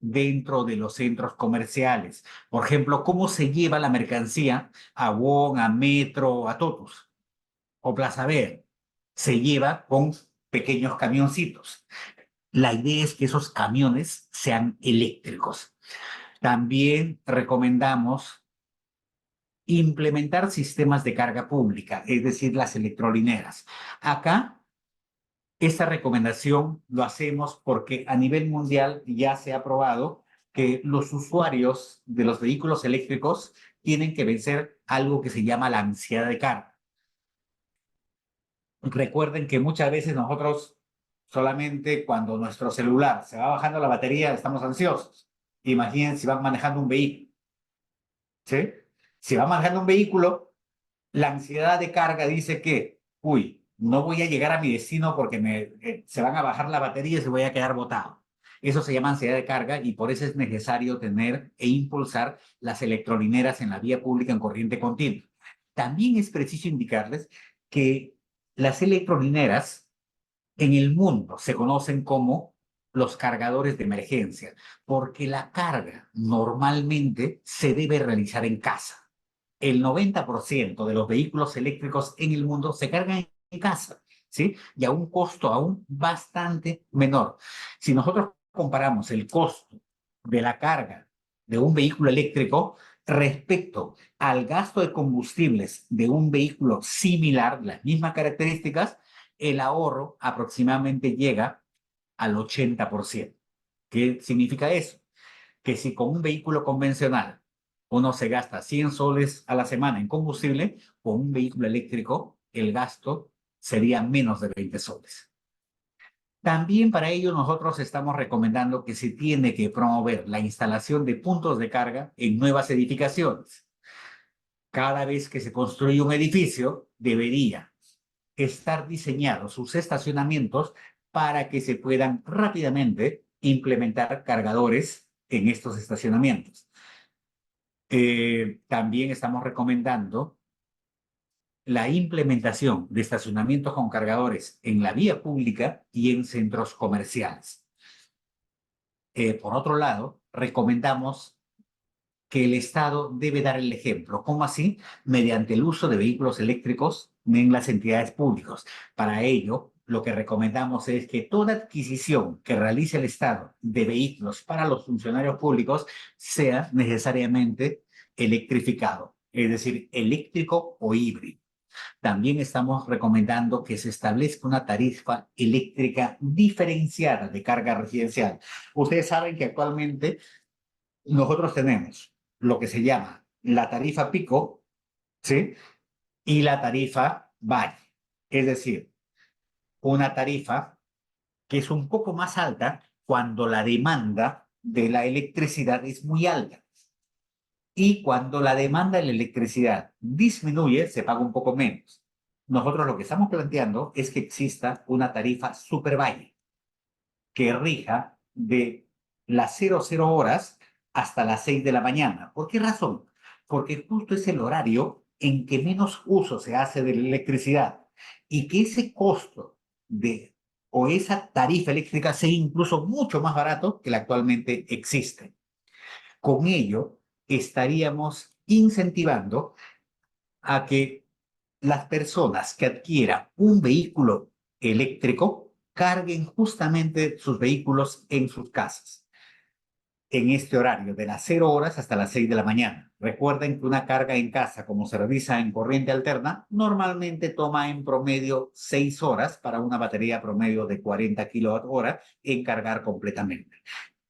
dentro de los centros comerciales. Por ejemplo, ¿cómo se lleva la mercancía a Wong, a Metro, a Totus o Plaza Ver? se lleva con pequeños camioncitos. La idea es que esos camiones sean eléctricos. También recomendamos implementar sistemas de carga pública, es decir, las electrolineras. Acá, esta recomendación lo hacemos porque a nivel mundial ya se ha probado que los usuarios de los vehículos eléctricos tienen que vencer algo que se llama la ansiedad de carga. Recuerden que muchas veces nosotros solamente cuando nuestro celular se va bajando la batería estamos ansiosos. Imaginen si van manejando un vehículo, ¿sí? Si van manejando un vehículo, la ansiedad de carga dice que, uy, no voy a llegar a mi destino porque se van a bajar la batería y se voy a quedar botado. Eso se llama ansiedad de carga y por eso es necesario tener e impulsar las electrolineras en la vía pública en corriente continua. También es preciso indicarles que las electrolineras en el mundo se conocen como los cargadores de emergencia, porque la carga normalmente se debe realizar en casa. El 90% de los vehículos eléctricos en el mundo se cargan en casa, ¿sí? Y a un costo aún bastante menor. Si nosotros comparamos el costo de la carga de un vehículo eléctrico respecto al gasto de combustibles de un vehículo similar, las mismas características, el ahorro aproximadamente llega al 80%. ¿Qué significa eso? Que si con un vehículo convencional uno se gasta 100 soles a la semana en combustible, con un vehículo eléctrico el gasto sería menos de 20 soles. También para ello nosotros estamos recomendando que se tiene que promover la instalación de puntos de carga en nuevas edificaciones. Cada vez que se construye un edificio, debería estar diseñados sus estacionamientos para que se puedan rápidamente implementar cargadores en estos estacionamientos. También estamos recomendando la implementación de estacionamientos con cargadores en la vía pública y en centros comerciales. Por otro lado, recomendamos que el Estado debe dar el ejemplo. ¿Cómo así? Mediante el uso de vehículos eléctricos en las entidades públicas. Para ello, lo que recomendamos es que toda adquisición que realice el Estado de vehículos para los funcionarios públicos sea necesariamente electrificado, es decir, eléctrico o híbrido. También estamos recomendando que se establezca una tarifa eléctrica diferenciada de carga residencial. Ustedes saben que actualmente nosotros tenemos lo que se llama la tarifa pico, ¿sí? Y la tarifa valle. Es decir, una tarifa que es un poco más alta cuando la demanda de la electricidad es muy alta. Y cuando la demanda de la electricidad disminuye, se paga un poco menos. Nosotros lo que estamos planteando es que exista una tarifa supervalle que rija de las 00 horas hasta las 6 de la mañana. ¿Por qué razón? Porque justo es el horario en que menos uso se hace de la electricidad y que ese costo de o esa tarifa eléctrica sea incluso mucho más barato que la actualmente existe. Con ello, estaríamos incentivando a que las personas que adquieran un vehículo eléctrico carguen justamente sus vehículos en sus casas en este horario, de las 0 horas hasta las 6 de la mañana. Recuerden que una carga en casa, como se realiza en corriente alterna, normalmente toma en promedio 6 horas para una batería promedio de 40 kWh en cargar completamente.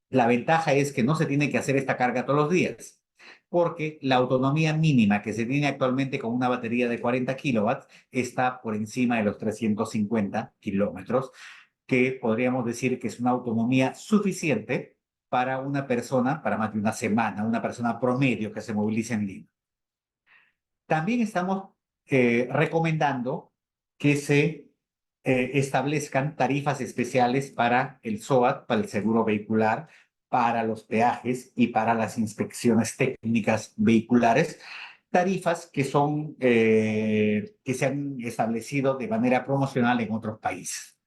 La ventaja es que no se tiene que hacer esta carga todos los días, porque la autonomía mínima que se tiene actualmente con una batería de 40 kilowatts está por encima de los 350 kilómetros, que podríamos decir que es una autonomía suficiente para una persona, para más de una semana, una persona promedio que se movilice en Lima. También estamos recomendando que se establezcan tarifas especiales para el SOAT, para el seguro vehicular, para los peajes y para las inspecciones técnicas vehiculares, tarifas que que se han establecido de manera promocional en otros países.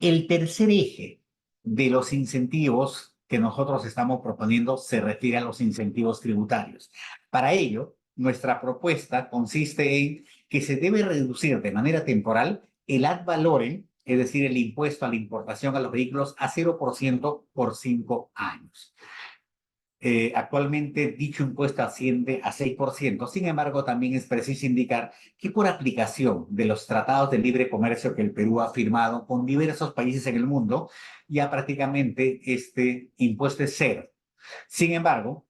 El tercer eje de los incentivos que nosotros estamos proponiendo se refiere a los incentivos tributarios. Para ello, nuestra propuesta consiste en que se debe reducir de manera temporal el ad valorem, es decir, el impuesto a la importación a los vehículos, a 0% por 5 años. Actualmente dicho impuesto asciende a 6%. Sin embargo, también es preciso indicar que por aplicación de los tratados de libre comercio que el Perú ha firmado con diversos países en el mundo, ya prácticamente este impuesto es cero. Sin embargo,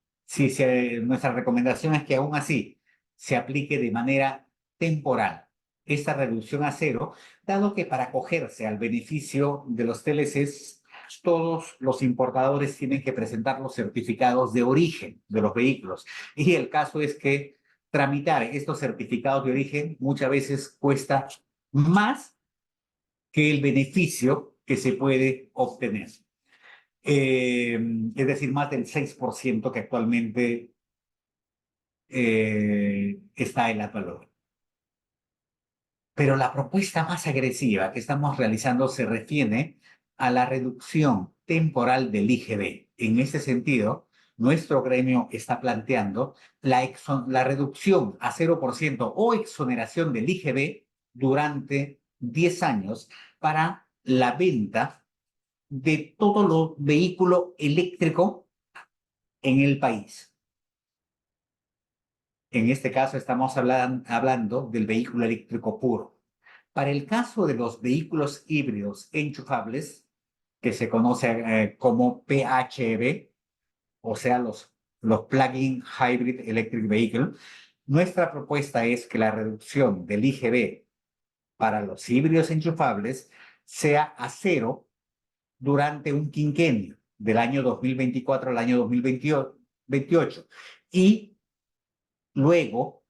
nuestra recomendación es que aún así se aplique de manera temporal esta reducción a cero, dado que para acogerse al beneficio de los TLCs, todos los importadores tienen que presentar los certificados de origen de los vehículos. Y el caso es que tramitar estos certificados de origen muchas veces cuesta más que el beneficio que se puede obtener. Es decir, más del 6% que actualmente está en la valor. Pero la propuesta más agresiva que estamos realizando se refiere a la reducción temporal del IGB. En este sentido, nuestro gremio está planteando la reducción a 0% o exoneración del IGB durante 10 años para la venta de todo lo vehículo eléctrico en el país. En este caso estamos hablando del vehículo eléctrico puro. Para el caso de los vehículos híbridos enchufables, que se conoce como PHEV, o sea, los Plug-in Hybrid Electric Vehicle, nuestra propuesta es que la reducción del IGB para los híbridos enchufables sea a cero durante un quinquenio, del año 2024 al año 2028. Y luego,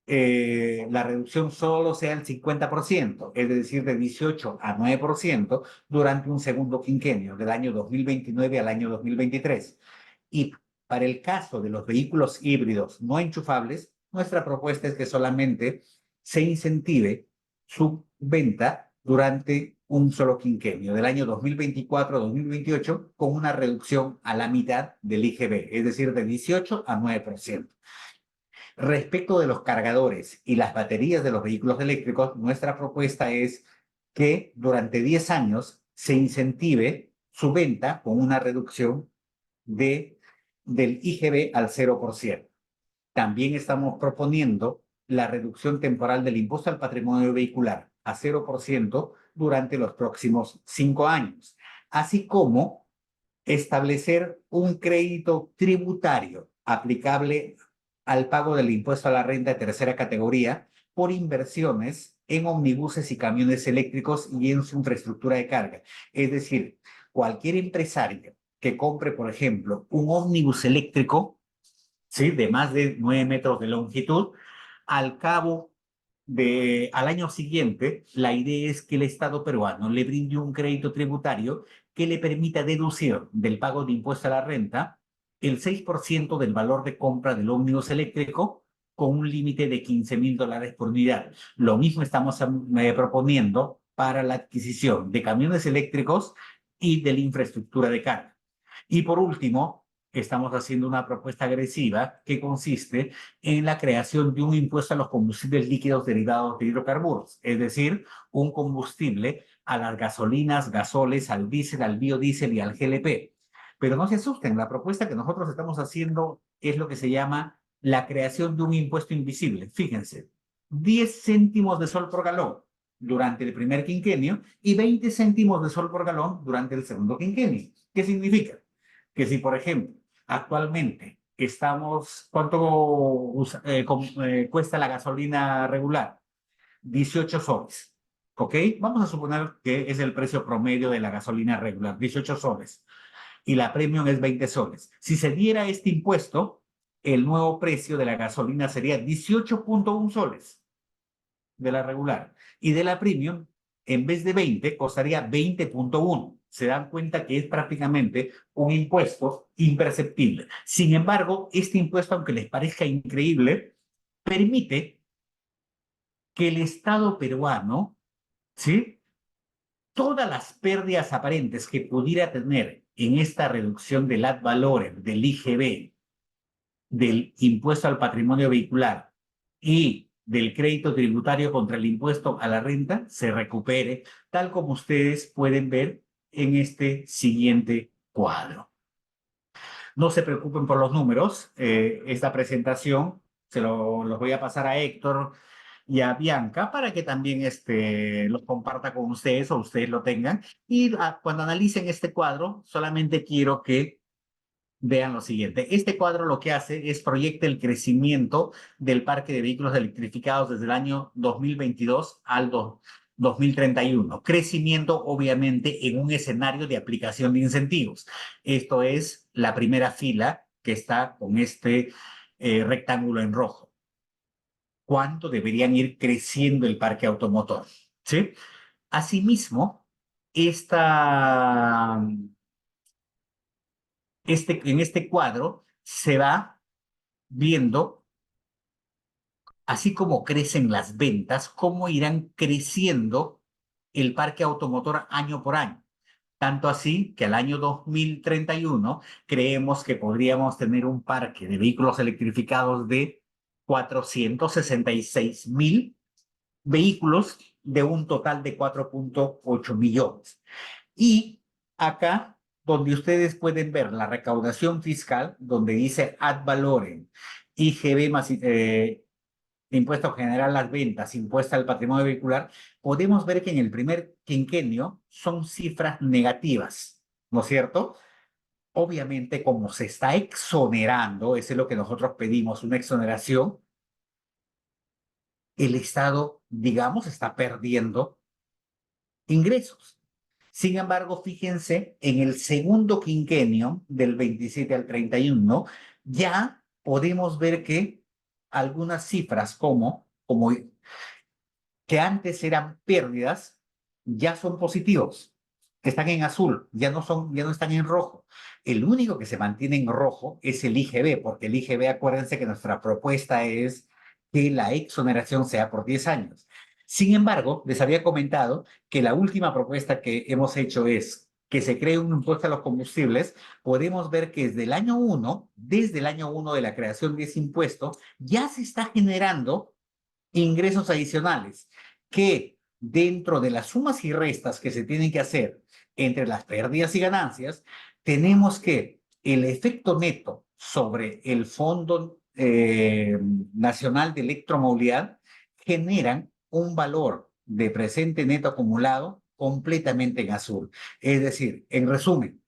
la reducción solo sea el 50%, es decir, de 18 a 9% durante un segundo quinquenio, del año 2029 al año 2023. Y para el caso de los vehículos híbridos no enchufables, nuestra propuesta es que solamente se incentive su venta durante un solo quinquenio, del año 2024 a 2028, con una reducción a la mitad del IGB, es decir, de 18 a 9%. Respecto de los cargadores y las baterías de los vehículos eléctricos, nuestra propuesta es que durante 10 años se incentive su venta con una reducción del IGB al 0%. También estamos proponiendo la reducción temporal del impuesto al patrimonio vehicular a 0% durante los próximos 5 años, así como establecer un crédito tributario aplicable al pago del impuesto a la renta de tercera categoría por inversiones en omnibuses y camiones eléctricos y en su infraestructura de carga. Es decir, cualquier empresario que compre, por ejemplo, un ómnibus eléctrico, ¿sí?, de más de 9 metros de longitud, al año siguiente, la idea es que el Estado peruano le brinde un crédito tributario que le permita deducir del pago de impuesto a la renta el 6% del valor de compra del ómnibus eléctrico con un límite de $15,000 por unidad. Lo mismo estamos proponiendo para la adquisición de camiones eléctricos y de la infraestructura de carga. Y por último, estamos haciendo una propuesta agresiva que consiste en la creación de un impuesto a los combustibles líquidos derivados de hidrocarburos, es decir, un combustible a las gasolinas, gasoles, al diésel, al biodiesel y al GLP. Pero no se asusten, la propuesta que nosotros estamos haciendo es lo que se llama la creación de un impuesto invisible. Fíjense, 10 céntimos de sol por galón durante el primer quinquenio y 20 céntimos de sol por galón durante el segundo quinquenio. ¿Qué significa? Que si, por ejemplo, actualmente ¿cuánto cuesta la gasolina regular? 18 soles, ¿ok? Vamos a suponer que es el precio promedio de la gasolina regular, 18 soles, y la premium es 20 soles. Si se diera este impuesto, el nuevo precio de la gasolina sería 18.1 soles de la regular, y de la premium, en vez de 20, costaría 20.1. Se dan cuenta que es prácticamente un impuesto imperceptible. Sin embargo, este impuesto, aunque les parezca increíble, permite que el Estado peruano, ¿sí?, todas las pérdidas aparentes que pudiera tener en esta reducción del ad valorem, del IGB, del impuesto al patrimonio vehicular y del crédito tributario contra el impuesto a la renta se recupere, tal como ustedes pueden ver en este siguiente cuadro. No se preocupen por los números. Esta presentación los voy a pasar a Héctor y a Bianca para que también los comparta con ustedes o ustedes lo tengan. Y cuando analicen este cuadro, solamente quiero que vean lo siguiente. Este cuadro lo que hace es proyecta el crecimiento del parque de vehículos electrificados desde el año 2022 al 2031. Crecimiento, obviamente, en un escenario de aplicación de incentivos. Esto es la primera fila que está con este rectángulo en rojo. ¿Cuánto deberían ir creciendo el parque automotor? ¿Sí? Asimismo, esta, en este cuadro se va viendo, así como crecen las ventas, cómo irán creciendo el parque automotor año por año. Tanto así que al año 2031 creemos que podríamos tener un parque de vehículos electrificados de 466.000 vehículos de un total de 4.8 millones. Y acá, donde ustedes pueden ver la recaudación fiscal, donde dice ad valorem, IGB más Impuesto General a las Ventas, Impuesto al Patrimonio Vehicular, podemos ver que en el primer quinquenio son cifras negativas, ¿no es cierto? Obviamente, como se está exonerando, eso es lo que nosotros pedimos, una exoneración, el Estado, digamos, está perdiendo ingresos. Sin embargo, fíjense, en el segundo quinquenio, del 27 al 31, ya podemos ver que algunas cifras como que antes eran pérdidas, ya son positivos. Están en azul, ya no están en rojo. El único que se mantiene en rojo es el IGB, porque el IGB, acuérdense que nuestra propuesta es que la exoneración sea por 10 años. Sin embargo, les había comentado que la última propuesta que hemos hecho es que se cree un impuesto a los combustibles. Podemos ver que desde el año 1 de la creación de ese impuesto, ya se está generando ingresos adicionales que dentro de las sumas y restas que se tienen que hacer entre las pérdidas y ganancias, tenemos que el efecto neto sobre el Fondo Nacional de Electromovilidad generan un valor de presente neto acumulado completamente en azul. Es decir, en resumen,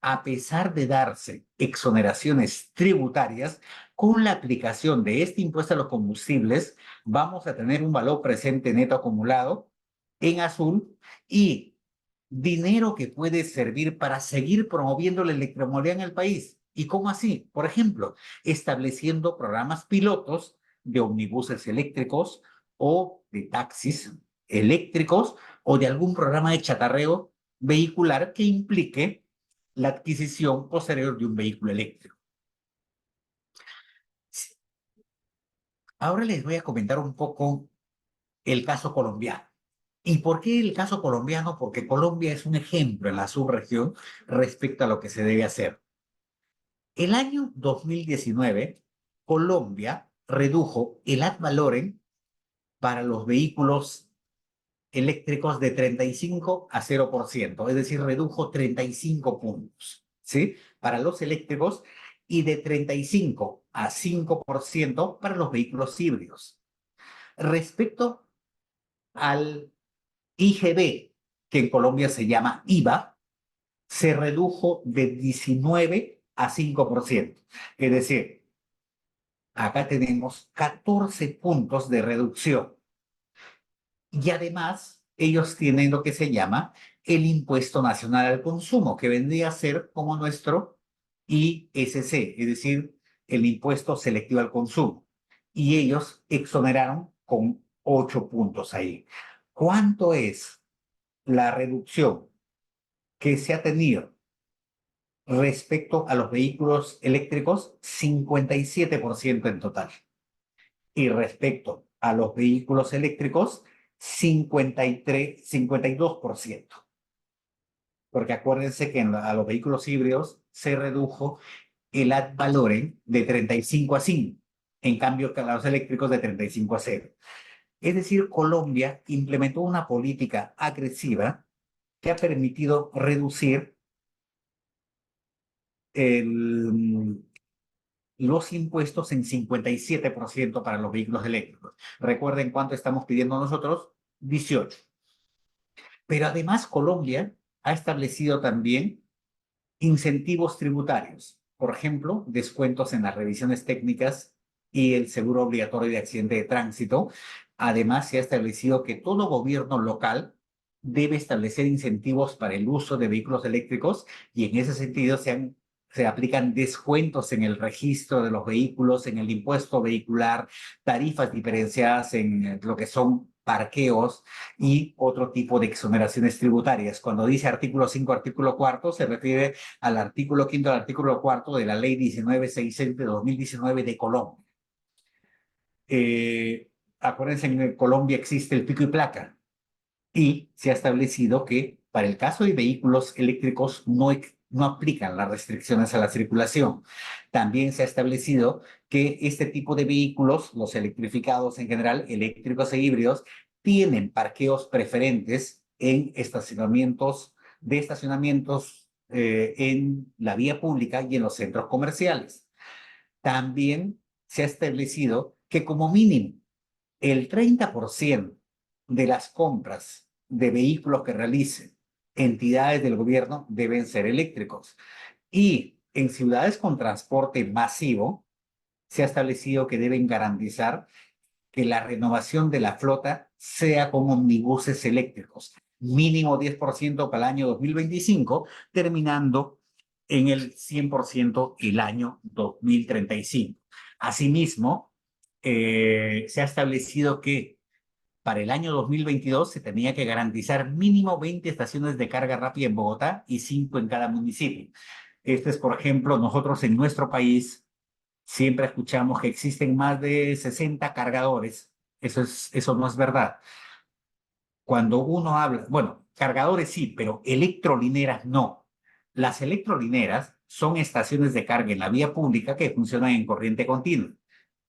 a pesar de darse exoneraciones tributarias, con la aplicación de este impuesto a los combustibles, vamos a tener un valor presente neto acumulado en azul y dinero que puede servir para seguir promoviendo la electromovilidad en el país. ¿Y cómo así? Por ejemplo, estableciendo programas pilotos de omnibuses eléctricos o de taxis eléctricos o de algún programa de chatarreo vehicular que implique la adquisición posterior de un vehículo eléctrico. Ahora les voy a comentar un poco el caso colombiano. ¿Y por qué el caso colombiano? Porque Colombia es un ejemplo en la subregión respecto a lo que se debe hacer. El año 2019, Colombia redujo el ad valorem para los vehículos eléctricos de 35 a 0%, es decir, redujo 35 puntos, ¿sí? Para los eléctricos y de 35 a 5% para los vehículos híbridos. Respecto al IGB, que en Colombia se llama IVA, se redujo de 19 a 5%. Es decir, acá tenemos 14 puntos de reducción. Y además, ellos tienen lo que se llama el Impuesto Nacional al Consumo, que vendría a ser como nuestro ISC, es decir, el Impuesto Selectivo al Consumo. Y ellos exoneraron con 8 puntos ahí. ¿Cuánto es la reducción que se ha tenido respecto a los vehículos eléctricos? 57% en total. Y respecto a los vehículos eléctricos, 52%. Porque acuérdense que a los vehículos híbridos se redujo el ad valorem de 35 a 5. en cambio que los eléctricos de 35 a 0. Es decir, Colombia implementó una política agresiva que ha permitido reducir el, los impuestos en 57% para los vehículos eléctricos. Recuerden cuánto estamos pidiendo nosotros, 18. Pero además Colombia ha establecido también incentivos tributarios. Por ejemplo, descuentos en las revisiones técnicas y el seguro obligatorio de accidente de tránsito. Además, se ha establecido que todo gobierno local debe establecer incentivos para el uso de vehículos eléctricos y en ese sentido se aplican descuentos en el registro de los vehículos, en el impuesto vehicular, tarifas diferenciadas en lo que son parqueos y otro tipo de exoneraciones tributarias. Cuando dice artículo 5, artículo cuarto, se refiere al artículo quinto, al artículo cuarto de la ley 1966 de 2019 de Colombia. Acuérdense, en Colombia existe el pico y placa y se ha establecido que para el caso de vehículos eléctricos no aplican las restricciones a la circulación. También se ha establecido que este tipo de vehículos, los electrificados en general, eléctricos e híbridos, tienen parqueos preferentes en estacionamientos en la vía pública y en los centros comerciales. También se ha establecido que como mínimo el 30% de las compras de vehículos que realicen entidades del gobierno deben ser eléctricos. Y en ciudades con transporte masivo, se ha establecido que deben garantizar que la renovación de la flota sea con omnibuses eléctricos, mínimo 10% para el año 2025, terminando en el 100% el año 2035. Asimismo, se ha establecido que para el año 2022 se tenía que garantizar mínimo 20 estaciones de carga rápida en Bogotá y 5 en cada municipio. Este es, por ejemplo, nosotros en nuestro país siempre escuchamos que existen más de 60 cargadores. Eso no es verdad. Cuando uno habla, bueno, cargadores sí, pero electrolineras no. Las electrolineras son estaciones de carga en la vía pública que funcionan en corriente continua.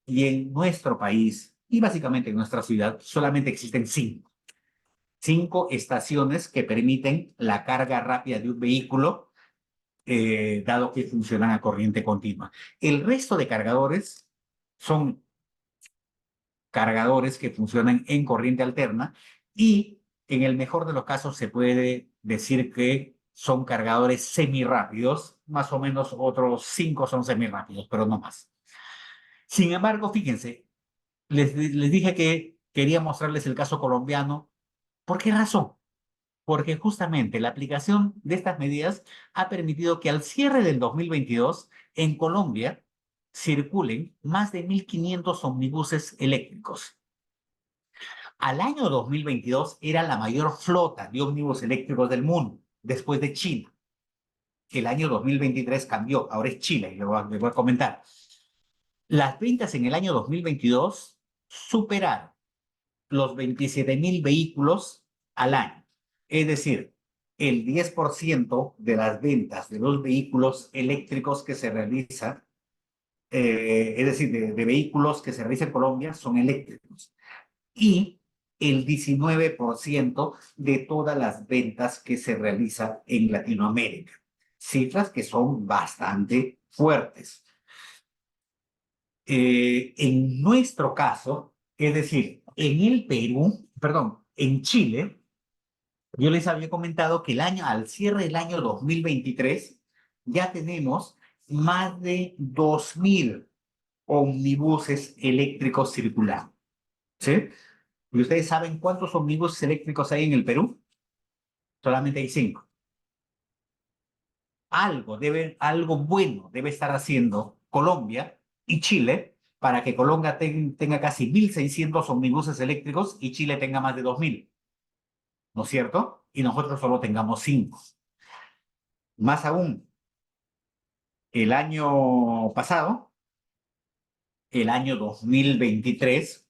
Y en nuestro país, y básicamente en nuestra ciudad, solamente existen 5 estaciones que permiten la carga rápida de un vehículo, dado que funcionan a corriente continua. El resto de cargadores son cargadores que funcionan en corriente alterna y en el mejor de los casos se puede decir que son cargadores semirápidos, más o menos otros 5 son semirápidos, pero no más. Sin embargo, fíjense, les dije que quería mostrarles el caso colombiano. ¿Por qué razón? Porque justamente la aplicación de estas medidas ha permitido que al cierre del 2022 en Colombia circulen más de 1.500 omnibuses eléctricos. Al año 2022 era la mayor flota de ómnibus eléctricos del mundo, después de China. El año 2023 cambió, ahora es Chile, y les voy a comentar. Las ventas en el año 2022 superaron los 27.000 vehículos al año. Es decir, el 10% de las ventas de los vehículos eléctricos que se realizan, es decir, de vehículos que se realizan en Colombia son eléctricos. Y el 19% de todas las ventas que se realizan en Latinoamérica. Cifras que son bastante fuertes. En nuestro caso, es decir, en el Perú, perdón, en Chile, yo les había comentado que al cierre del año 2023 ya tenemos más de 2.000 omnibuses eléctricos circulando. ¿Sí? ¿Y ustedes saben cuántos omnibuses eléctricos hay en el Perú? Solamente hay 5. Algo bueno debe estar haciendo Colombia y Chile para que Colombia tenga casi 1.600 omnibuses eléctricos y Chile tenga más de 2.000. ¿No es cierto? Y nosotros solo tengamos 5. Más aún, el año pasado, el año 2023,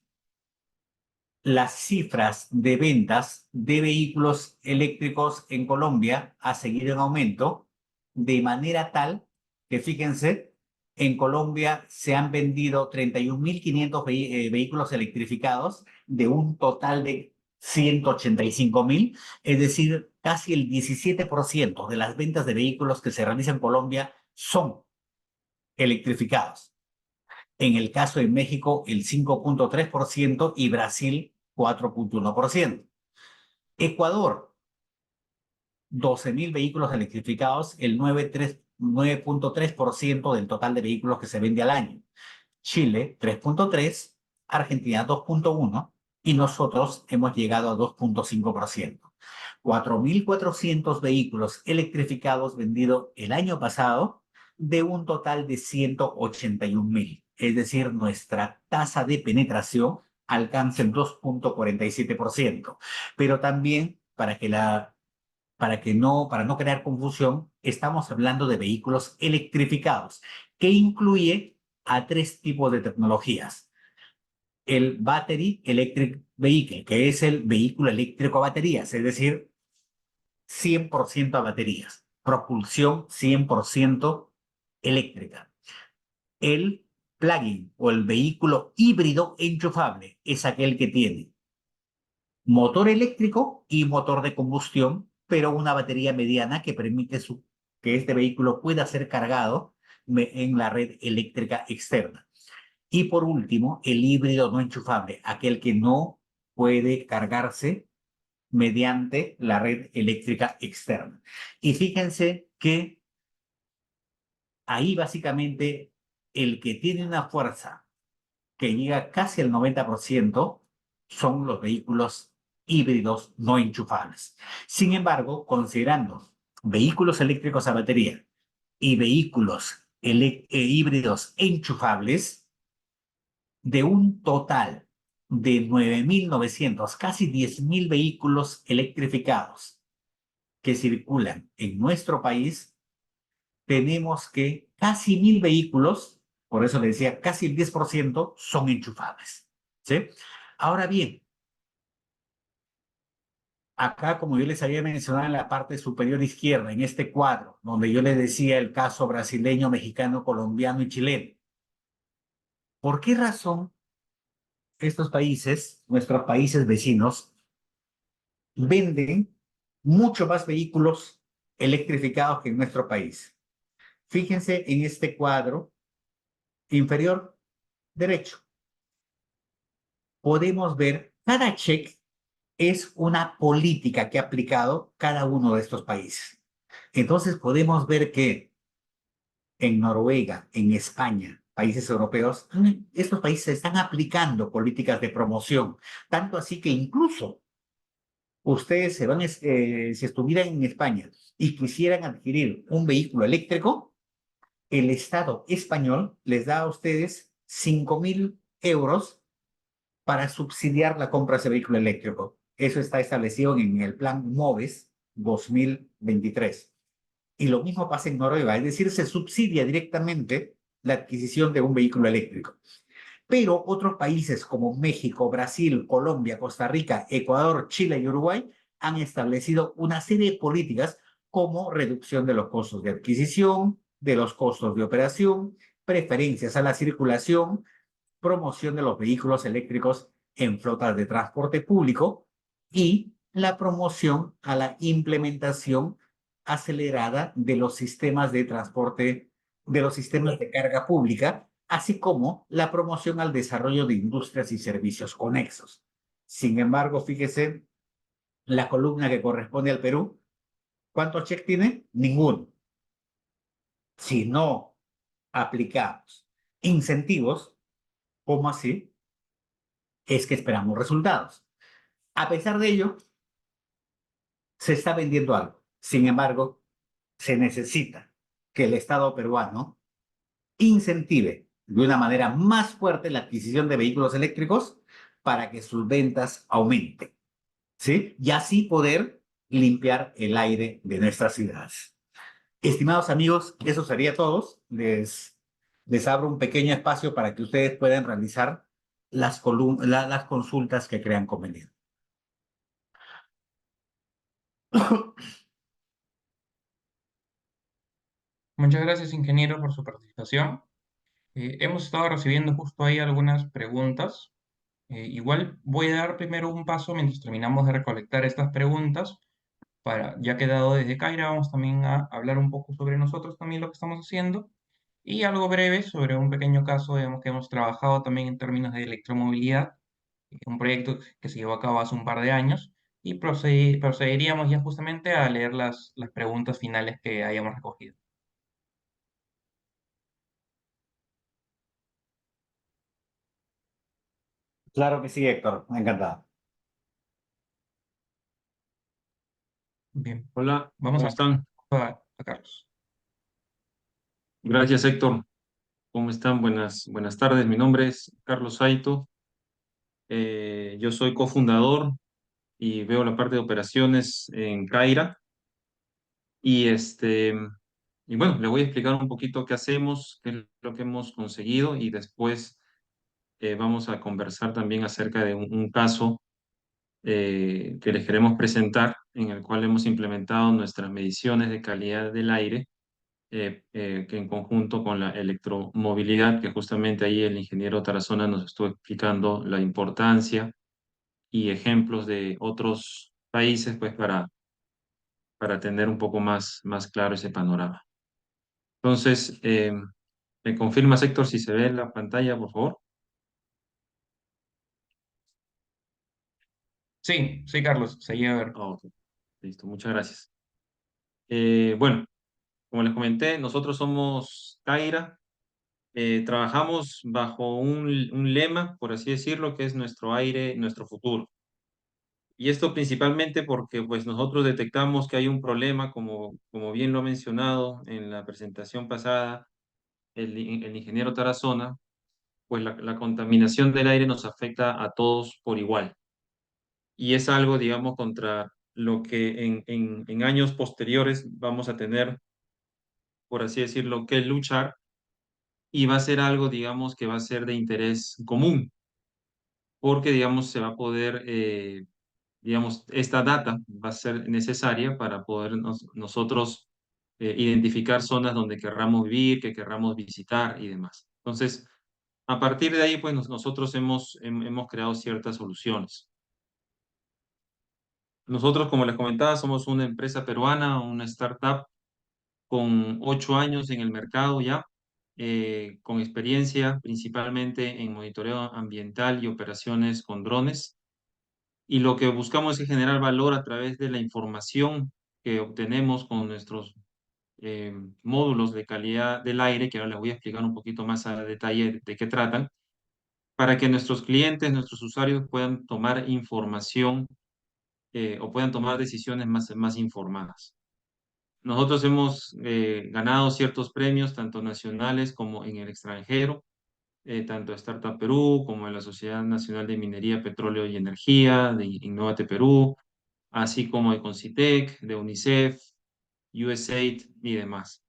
las cifras de ventas de vehículos eléctricos en Colombia ha seguido en aumento de manera tal que, fíjense, En Colombia se han vendido 31.500 vehículos electrificados de un total de 185.000, es decir, casi el 17% de las ventas de vehículos que se realizan en Colombia son electrificados. En el caso de México, el 5.3% y Brasil, 4.1%. Ecuador, 12.000 vehículos electrificados, el 9.3% del total de vehículos que se vende al año. Chile 3.3%, Argentina 2.1% y nosotros hemos llegado a 2.5%. 4.400 vehículos electrificados vendidos el año pasado de un total de 181.000. Es decir, nuestra tasa de penetración alcanza el 2.47%. Pero también, para no crear confusión, estamos hablando de vehículos electrificados, que incluye a tres tipos de tecnologías. El Battery Electric Vehicle, que es el vehículo eléctrico a baterías, es decir, 100% a baterías, propulsión 100% eléctrica. El plug-in o el vehículo híbrido enchufable es aquel que tiene motor eléctrico y motor de combustión, pero una batería mediana que permite que este vehículo pueda ser cargado en la red eléctrica externa. Y por último, el híbrido no enchufable, aquel que no puede cargarse mediante la red eléctrica externa. Y fíjense que ahí básicamente el que tiene una fuerza que llega casi al 90% son los vehículos híbridos no enchufables. Sin embargo, considerando vehículos eléctricos a batería y vehículos híbridos enchufables, de un total de 9.900, casi 10.000 vehículos electrificados que circulan en nuestro país, tenemos que casi 1.000 vehículos, por eso le decía, casi el 10% son enchufables. ¿Sí? Ahora bien, acá, como yo les había mencionado en la parte superior izquierda, en este cuadro, donde yo les decía el caso brasileño, mexicano, colombiano y chileno, ¿por qué razón estos países, nuestros países vecinos, venden mucho más vehículos electrificados que en nuestro país? Fíjense en este cuadro inferior derecho. Podemos ver cada check es una política que ha aplicado cada uno de estos países. Entonces podemos ver que en Noruega, en España, países europeos, estos países están aplicando políticas de promoción, tanto así que incluso ustedes si estuvieran en España y quisieran adquirir un vehículo eléctrico, el Estado español les da a ustedes 5.000 euros para subsidiar la compra de ese vehículo eléctrico. Eso está establecido en el plan MOVES 2023. Y lo mismo pasa en Noruega, es decir, se subsidia directamente la adquisición de un vehículo eléctrico. Pero otros países como México, Brasil, Colombia, Costa Rica, Ecuador, Chile y Uruguay han establecido una serie de políticas como reducción de los costos de adquisición, de los costos de operación, preferencias a la circulación, promoción de los vehículos eléctricos en flotas de transporte público y la promoción a la implementación acelerada de los sistemas de transporte, de los sistemas de carga pública, así como la promoción al desarrollo de industrias y servicios conexos. Sin embargo, fíjese, la columna que corresponde al Perú, ¿cuántos cheques tiene? Ninguno. Si no aplicamos incentivos, ¿cómo así? Es que esperamos resultados. A pesar de ello, se está vendiendo algo. Sin embargo, se necesita que el Estado peruano incentive de una manera más fuerte la adquisición de vehículos eléctricos para que sus ventas aumenten, ¿sí? Y así poder limpiar el aire de nuestras ciudades. Estimados amigos, eso sería todo. Les abro un pequeño espacio para que ustedes puedan realizar las consultas que crean conveniente. Muchas gracias, ingeniero, por su participación. Hemos estado recibiendo justo ahí algunas preguntas. Igual voy a dar primero un paso mientras terminamos de recolectar estas preguntas. Ya que dado desde Caira, vamos también a hablar un poco sobre nosotros también lo que estamos haciendo y algo breve sobre un pequeño caso, digamos, que hemos trabajado también en términos de electromovilidad, un proyecto que se llevó a cabo hace un par de años y procederíamos ya justamente a leer las preguntas finales que hayamos recogido. Claro que sí, Héctor, encantado. Bien, Hola, vamos ¿cómo a están? a Carlos. Gracias, Héctor. ¿Cómo están? Buenas tardes. Mi nombre es Carlos Saito. Yo soy cofundador y veo la parte de operaciones en Caira. Y y bueno, le voy a explicar un poquito qué hacemos, qué es lo que hemos conseguido y después vamos a conversar también acerca de un caso que les queremos presentar en el cual hemos implementado nuestras mediciones de calidad del aire que en conjunto con la electromovilidad, que justamente ahí el ingeniero Tarazona nos estuvo explicando la importancia y ejemplos de otros países, pues para tener un poco más claro ese panorama. Entonces, ¿me confirmas, Héctor, si se ve en la pantalla, por favor? Sí, sí, Carlos, se llega a ver. Ah, ok. Listo, muchas gracias. Bueno, como les comenté, nosotros somos Caira. Trabajamos bajo un lema, por así decirlo, que es nuestro aire, nuestro futuro. Y esto principalmente porque pues nosotros detectamos que hay un problema, como bien lo ha mencionado en la presentación pasada el ingeniero Tarazona, pues la contaminación del aire nos afecta a todos por igual. Y es algo, digamos, contra lo que en años posteriores vamos a tener, por así decirlo, que luchar y va a ser algo, digamos, que va a ser de interés común, porque, digamos, se va a poder digamos, esta data va a ser necesaria para poder nosotros identificar zonas donde querramos vivir, que querramos visitar y demás. Entonces, a partir de ahí, pues nosotros hemos creado ciertas soluciones. Nosotros, como les comentaba, somos una empresa peruana, una startup con 8 años en el mercado ya, con experiencia principalmente en monitoreo ambiental y operaciones con drones. Y lo que buscamos es generar valor a través de la información que obtenemos con nuestros módulos de calidad del aire, que ahora les voy a explicar un poquito más a detalle de qué tratan, para que nuestros clientes, nuestros usuarios puedan tomar información o puedan tomar decisiones más informadas. Nosotros hemos ganado ciertos premios, tanto nacionales como en el extranjero, tanto Startup Perú como en la Sociedad Nacional de Minería, Petróleo y Energía, de Innovate Perú, así como de Concitec, de UNICEF, USAID y demás.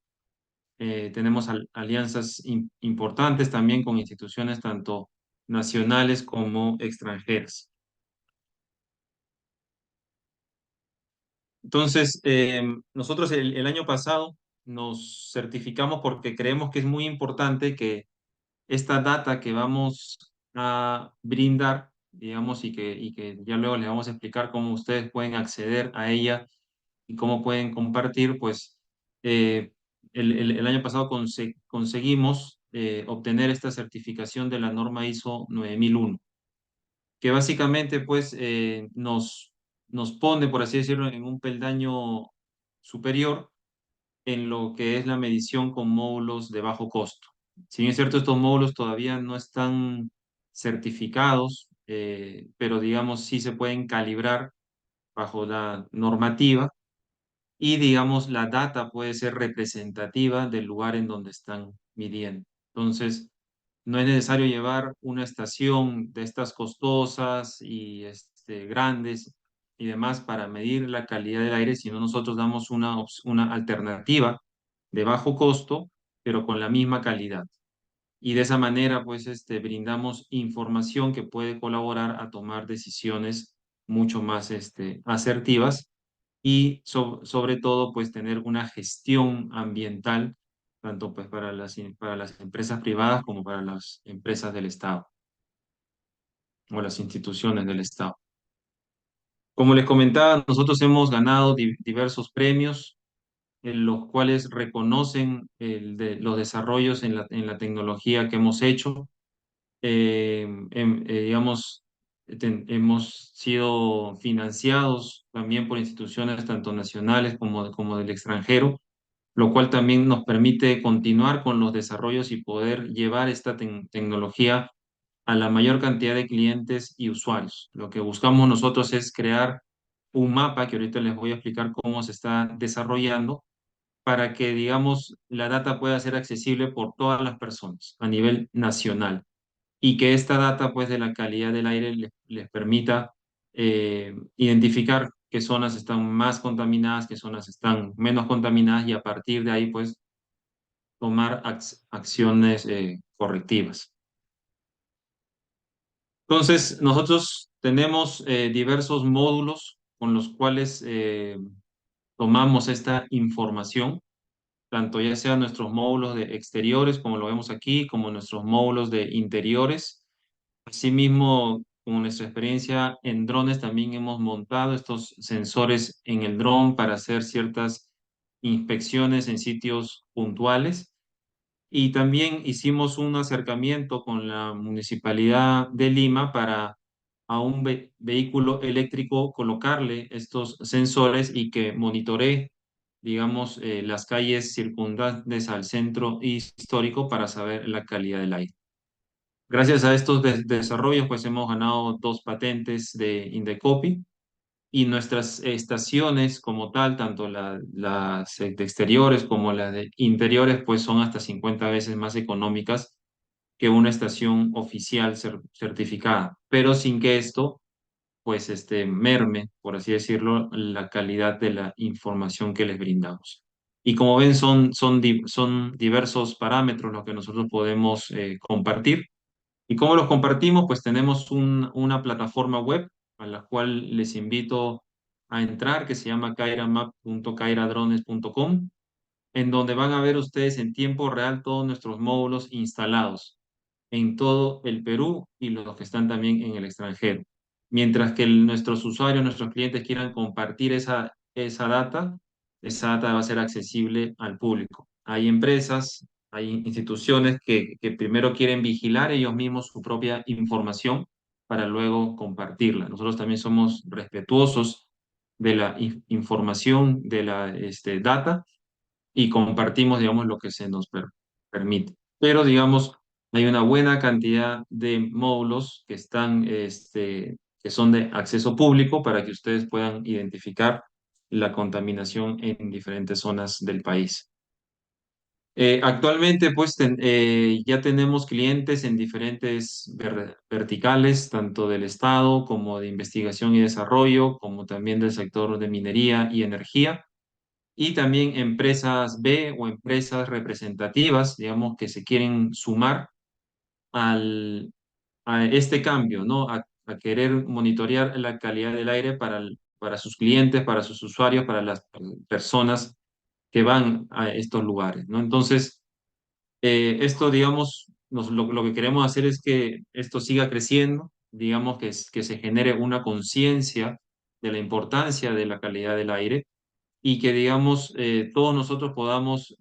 Tenemos alianzas importantes también con instituciones tanto nacionales como extranjeras. Entonces, nosotros el año pasado nos certificamos porque creemos que es muy importante que esta data que vamos a brindar, digamos, y que ya luego les vamos a explicar cómo ustedes pueden acceder a ella y cómo pueden compartir, pues eh, el año pasado conseguimos obtener esta certificación de la norma ISO 9001, que básicamente pues nos pone, por así decirlo, en un peldaño superior en lo que es la medición con módulos de bajo costo. Si bien es cierto, estos módulos todavía no están certificados, pero digamos sí se pueden calibrar bajo la normativa y digamos la data puede ser representativa del lugar en donde están midiendo. Entonces, no es necesario llevar una estación de estas costosas y grandes y demás para medir la calidad del aire, sino nosotros damos una alternativa de bajo costo, pero con la misma calidad. Y de esa manera, pues, brindamos información que puede colaborar a tomar decisiones mucho más asertivas y sobre todo, pues, tener una gestión ambiental tanto pues para las empresas privadas como para las empresas del Estado o las instituciones del Estado. Como les comentaba, nosotros hemos ganado diversos premios, en los cuales reconocen los desarrollos en la tecnología que hemos hecho. Digamos, hemos sido financiados también por instituciones tanto nacionales como del extranjero, lo cual también nos permite continuar con los desarrollos y poder llevar esta tecnología a la mayor cantidad de clientes y usuarios. Lo que buscamos nosotros es crear un mapa que ahorita les voy a explicar cómo se está desarrollando para que, digamos, la data pueda ser accesible por todas las personas a nivel nacional y que esta data, pues, de la calidad del aire les permita identificar qué zonas están más contaminadas, qué zonas están menos contaminadas y a partir de ahí, pues, tomar acciones correctivas. Entonces, nosotros tenemos diversos módulos con los cuales tomamos esta información, tanto ya sean nuestros módulos de exteriores, como lo vemos aquí, como nuestros módulos de interiores. Asimismo, con nuestra experiencia en drones, también hemos montado estos sensores en el dron para hacer ciertas inspecciones en sitios puntuales. Y también hicimos un acercamiento con la Municipalidad de Lima para a un vehículo eléctrico colocarle estos sensores y que monitoree, digamos, las calles circundantes al centro histórico para saber la calidad del aire. Gracias a estos desarrollos, pues hemos ganado 2 patentes de Indecopi y nuestras estaciones como tal, tanto las de exteriores como las de interiores, pues son hasta 50 veces más económicas que una estación oficial certificada, pero sin que esto, pues, merme, por así decirlo, la calidad de la información que les brindamos. Y como ven, son diversos parámetros los que nosotros podemos compartir. ¿Y cómo los compartimos? Pues tenemos una plataforma web a la cual les invito a entrar, que se llama kairamap.kairadrones.com, en donde van a ver ustedes en tiempo real todos nuestros módulos instalados en todo el Perú y los que están también en el extranjero. Mientras que nuestros usuarios, nuestros clientes quieran compartir esa data va a ser accesible al público. Hay empresas, hay instituciones que primero quieren vigilar ellos mismos su propia información para luego compartirla. Nosotros también somos respetuosos de la información, de la data y compartimos, digamos, lo que se nos permite. Pero, digamos, hay una buena cantidad de módulos que están, que son de acceso público para que ustedes puedan identificar la contaminación en diferentes zonas del país. Actualmente, pues, ya tenemos clientes en diferentes verticales, tanto del Estado como de investigación y desarrollo, como también del sector de minería y energía y también empresas B o empresas representativas, digamos, que se quieren sumar a este cambio, ¿no? A querer monitorear la calidad del aire para sus clientes, para sus usuarios, para las personas que van a estos lugares, ¿no? Entonces, esto, digamos, lo que queremos hacer es que esto siga creciendo, digamos, que se genere una conciencia de la importancia de la calidad del aire y que, digamos, todos nosotros podamos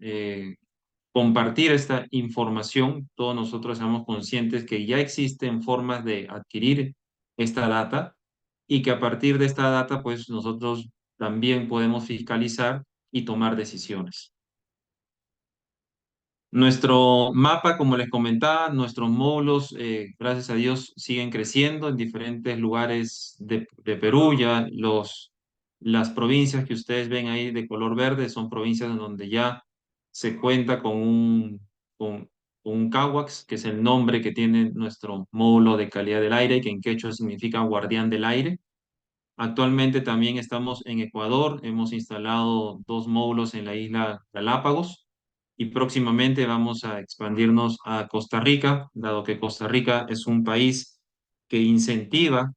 compartir esta información, todos nosotros seamos conscientes que ya existen formas de adquirir esta data y que a partir de esta data, pues nosotros también podemos fiscalizar y tomar decisiones. Nuestro mapa, como les comentaba, nuestros módulos, gracias a Dios, siguen creciendo en diferentes lugares de Perú. Ya las provincias que ustedes ven ahí de color verde son provincias en donde ya se cuenta con un CAWAX, que es el nombre que tiene nuestro módulo de calidad del aire, que en quechua significa guardián del aire. Actualmente también estamos en Ecuador, hemos instalado 2 módulos en la isla Galápagos y próximamente vamos a expandirnos a Costa Rica, dado que Costa Rica es un país que incentiva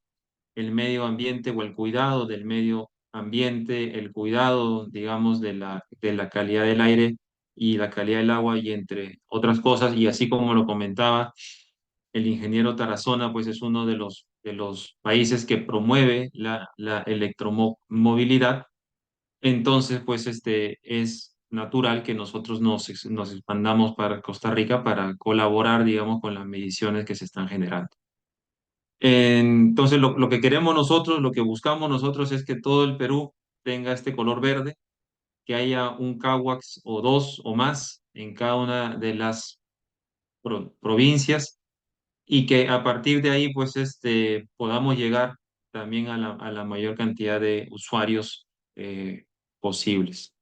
el medio ambiente o el cuidado del medio ambiente, el cuidado, digamos, de la calidad del aire y la calidad del agua, y entre otras cosas. Y así como lo comentaba el ingeniero Tarazona, pues es uno de los países que promueve la electromovilidad. Entonces, pues es natural que nosotros nos expandamos para Costa Rica para colaborar, digamos, con las mediciones que se están generando. Entonces, lo que queremos nosotros, lo que buscamos nosotros es que todo el Perú tenga este color verde, que haya un CAWAX o dos o más en cada una de las provincias, y que a partir de ahí, pues, podamos llegar también a a la mayor cantidad de usuarios posibles.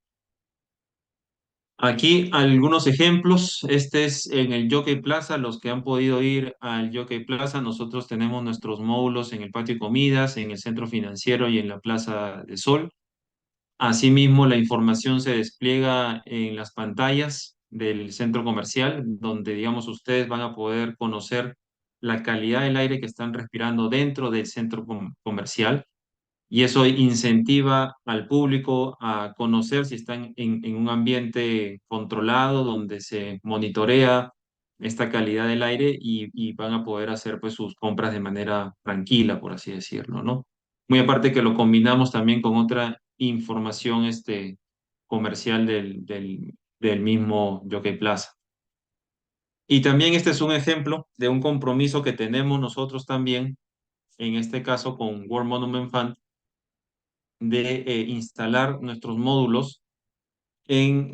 Aquí algunos ejemplos. Este es en el Jockey Plaza. Los que han podido ir al Jockey Plaza, nosotros tenemos nuestros módulos en el patio de comidas, en el centro financiero y en la Plaza de Sol. Asimismo, la información se despliega en las pantallas del centro comercial, donde, digamos, ustedes van a poder conocer la calidad del aire que están respirando dentro del centro comercial, y eso incentiva al público a conocer si están en un ambiente controlado, donde se monitorea esta calidad del aire, y van a poder hacer, pues, sus compras de manera tranquila, por así decirlo, ¿no? Muy aparte que lo combinamos también con otra información comercial del mismo Jockey Plaza. Y también este es un ejemplo de un compromiso que tenemos nosotros también, en este caso con World Monument Fund, de instalar nuestros módulos en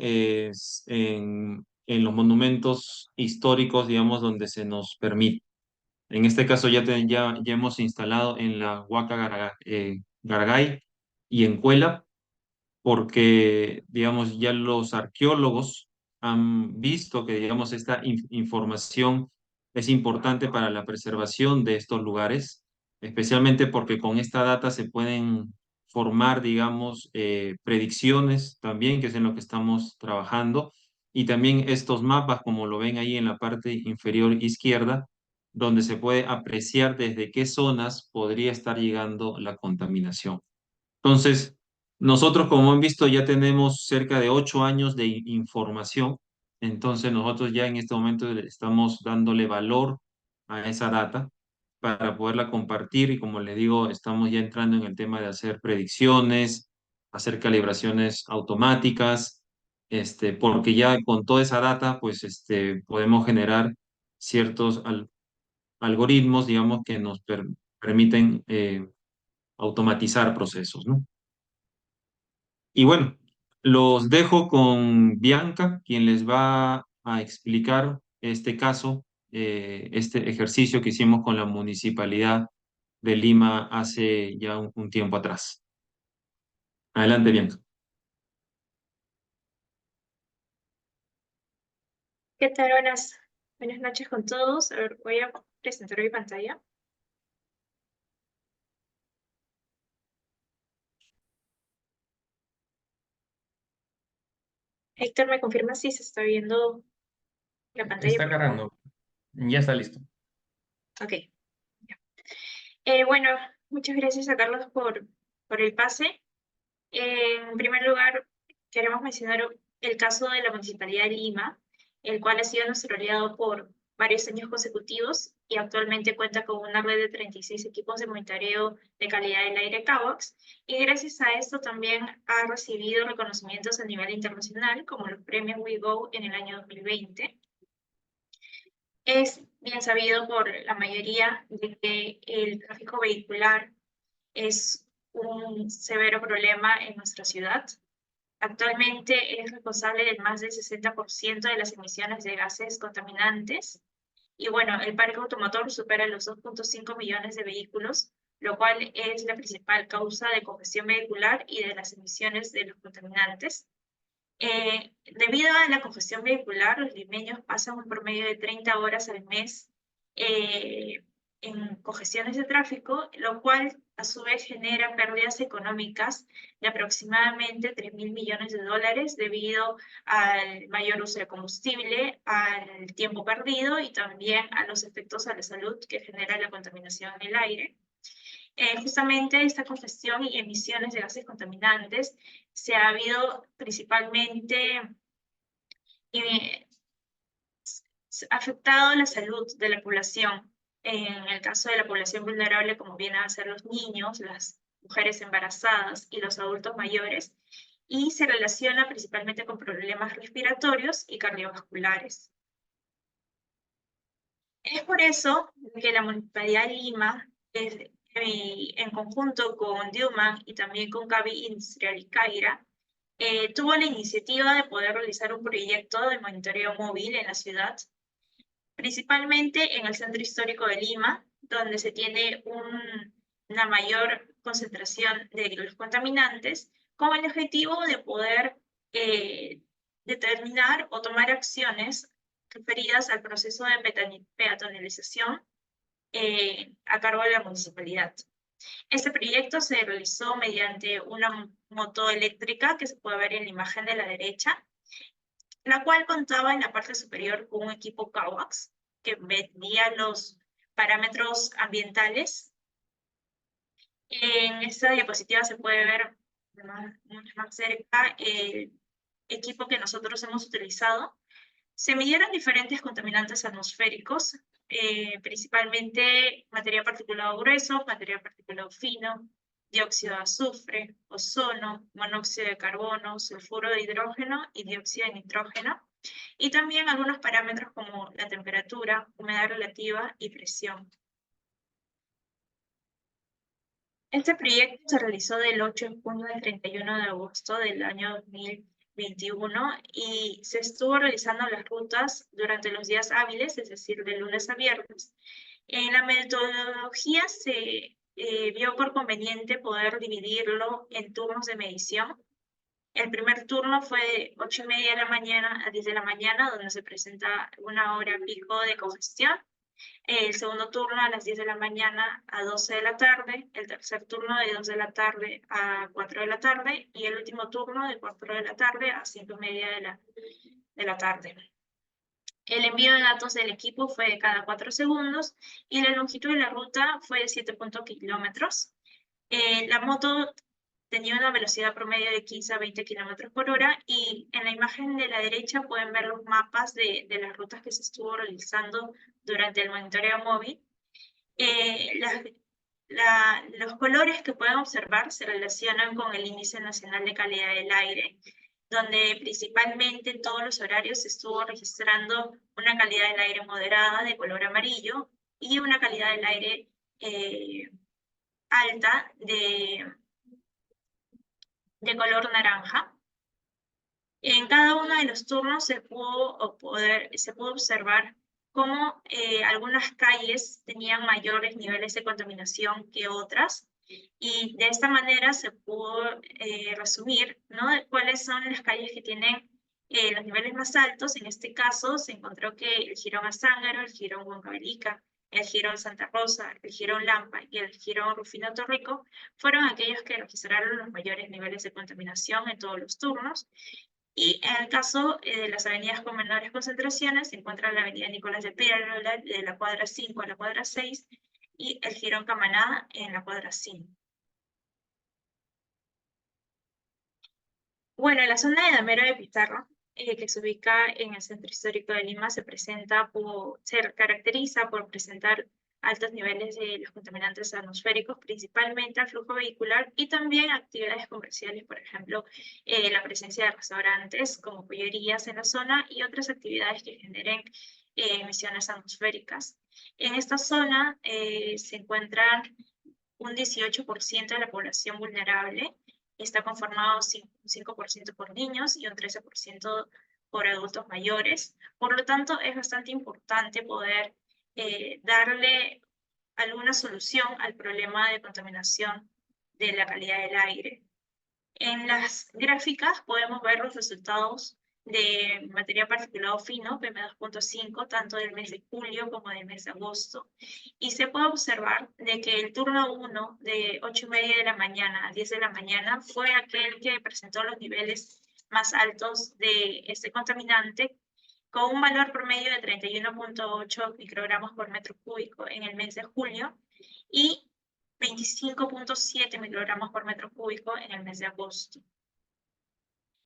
los monumentos históricos, digamos, donde se nos permite. En este caso ya hemos instalado en la Huaca Garagay y en Cuela, porque, digamos, ya los arqueólogos han visto que, digamos, esta información es importante para la preservación de estos lugares, especialmente porque con esta data se pueden formar, digamos, predicciones también, que es en lo que estamos trabajando, y también estos mapas, como lo ven ahí en la parte inferior izquierda, donde se puede apreciar desde qué zonas podría estar llegando la contaminación. Entonces, nosotros, como han visto, ya tenemos cerca de 8 años de información. Entonces, nosotros ya en este momento estamos dándole valor a esa data para poderla compartir, y, como les digo, estamos ya entrando en el tema de hacer predicciones, hacer calibraciones automáticas, porque ya con toda esa data, pues, podemos generar ciertos algoritmos, digamos, que nos permiten automatizar procesos, ¿no? Y bueno, los dejo con Bianca, quien les va a explicar este caso, este ejercicio que hicimos con la Municipalidad de Lima hace ya un tiempo atrás. Adelante, Bianca. ¿Qué tal? Buenas noches con todos. A ver, voy a presentar mi pantalla. Héctor, ¿me confirma si se está viendo la pantalla, Está por favor? cargando. Ya está listo. Ok. Ya. Bueno, muchas gracias a Carlos por el pase. En primer lugar, queremos mencionar el caso de la Municipalidad de Lima, el cual ha sido nuestro aliado por varios años consecutivos y actualmente cuenta con una red de 36 equipos de monitoreo de calidad del aire CAWAX, y gracias a esto también ha recibido reconocimientos a nivel internacional, como los premios WeGo en el año 2020. Es bien sabido por la mayoría de que el tráfico vehicular es un severo problema en nuestra ciudad. Actualmente es responsable de más del 60% de las emisiones de gases contaminantes. Y bueno, el parque automotor supera los 2.5 millones de vehículos, lo cual es la principal causa de congestión vehicular y de las emisiones de los contaminantes. Debido a la congestión vehicular, los limeños pasan un promedio de 30 horas al mes en congestiones de tráfico, lo cual a su vez genera pérdidas económicas de aproximadamente 3.000 millones de dólares debido al mayor uso de combustible, al tiempo perdido y también a los efectos a la salud que genera la contaminación en el aire. Justamente esta congestión y emisiones de gases contaminantes se ha habido principalmente afectado la salud de la población. En el caso de la población vulnerable, como vienen a ser los niños, las mujeres embarazadas y los adultos mayores, y se relaciona principalmente con problemas respiratorios y cardiovasculares. Es por eso que la Municipalidad de Lima, en conjunto con Diuman y también con Cavi Industrial y Caira, tuvo la iniciativa de poder realizar un proyecto de monitoreo móvil en la ciudad, principalmente en el centro histórico de Lima, donde se tiene una mayor concentración de los contaminantes, con el objetivo de poder determinar o tomar acciones referidas al proceso de peatonalización a cargo de la municipalidad. Este proyecto se realizó mediante una moto eléctrica que se puede ver en la imagen de la derecha, la cual contaba en la parte superior con un equipo CAWAX que medía los parámetros ambientales. En esta diapositiva se puede ver mucho más cerca el equipo que nosotros hemos utilizado. Se midieron diferentes contaminantes atmosféricos, principalmente material particulado grueso, material particulado fino, dióxido de azufre, ozono, monóxido de carbono, sulfuro de hidrógeno y dióxido de nitrógeno, y también algunos parámetros como la temperatura, humedad relativa y presión. Este proyecto se realizó del 8 de junio al 31 de agosto del año 2021 y se estuvo realizando las rutas durante los días hábiles, es decir, de lunes a viernes. En la metodología se vio por conveniente poder dividirlo en turnos de medición. El primer turno fue de 8:30 de la mañana a 10 de la mañana, donde se presenta una hora pico de congestión. El segundo turno a las 10 de la mañana a 12 de la tarde, el tercer turno de 2 de la tarde a 4 de la tarde y el último turno de 4 de la tarde a 5:30 de la tarde. El envío de datos del equipo fue de cada 4 segundos y la longitud de la ruta fue de 7.0 kilómetros. La moto tenía una velocidad promedio de 15 a 20 kilómetros por hora y en la imagen de la derecha pueden ver los mapas de las rutas que se estuvo realizando durante el monitoreo móvil. Los colores que pueden observar se relacionan con el Índice Nacional de Calidad del Aire, donde principalmente en todos los horarios se estuvo registrando una calidad del aire moderada de color amarillo y una calidad del aire alta de color naranja. En cada uno de los turnos se pudo observar cómo algunas calles tenían mayores niveles de contaminación que otras, y de esta manera se pudo resumir, ¿no?, cuáles son las calles que tienen los niveles más altos. En este caso se encontró que el Jirón Azángaro, el Jirón Huancavelica, el Jirón Santa Rosa, el Jirón Lampa y el Jirón Rufino Torrico fueron aquellos que registraron los mayores niveles de contaminación en todos los turnos. Y en el caso de las avenidas con menores concentraciones, se encuentra la avenida Nicolás de Piérola, de la cuadra 5 a la cuadra 6, y el Jirón Camaná en la cuadra 5. Bueno, en la zona de Damero de Pizarro, que se ubica en el centro histórico de Lima, se caracteriza por presentar altos niveles de los contaminantes atmosféricos, principalmente al flujo vehicular y también actividades comerciales, por ejemplo, la presencia de restaurantes como pollerías en la zona y otras actividades que generen emisiones atmosféricas. En esta zona se encuentra un 18% de la población vulnerable. Está conformado un 5% por niños y un 13% por adultos mayores. Por lo tanto, es bastante importante poder darle alguna solución al problema de contaminación de la calidad del aire. En las gráficas podemos ver los resultados de material particulado fino, PM2.5, tanto del mes de julio como del mes de agosto. Y se puede observar de que el turno 1 de 8:30 de la mañana a 10 de la mañana fue aquel que presentó los niveles más altos de este contaminante, con un valor promedio de 31.8 microgramos por metro cúbico en el mes de julio y 25.7 microgramos por metro cúbico en el mes de agosto.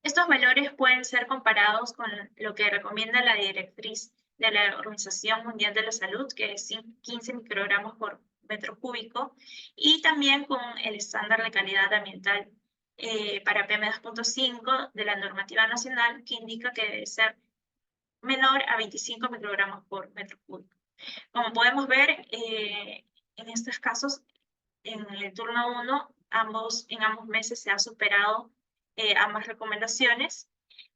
Estos valores pueden ser comparados con lo que recomienda la directriz de la Organización Mundial de la Salud, que es 15 microgramos por metro cúbico, y también con el estándar de calidad ambiental para PM2.5 de la normativa nacional, que indica que debe ser menor a 25 microgramos por metro cúbico. Como podemos ver, en estos casos, en el turno 1, en ambos meses se ha superado ambas recomendaciones.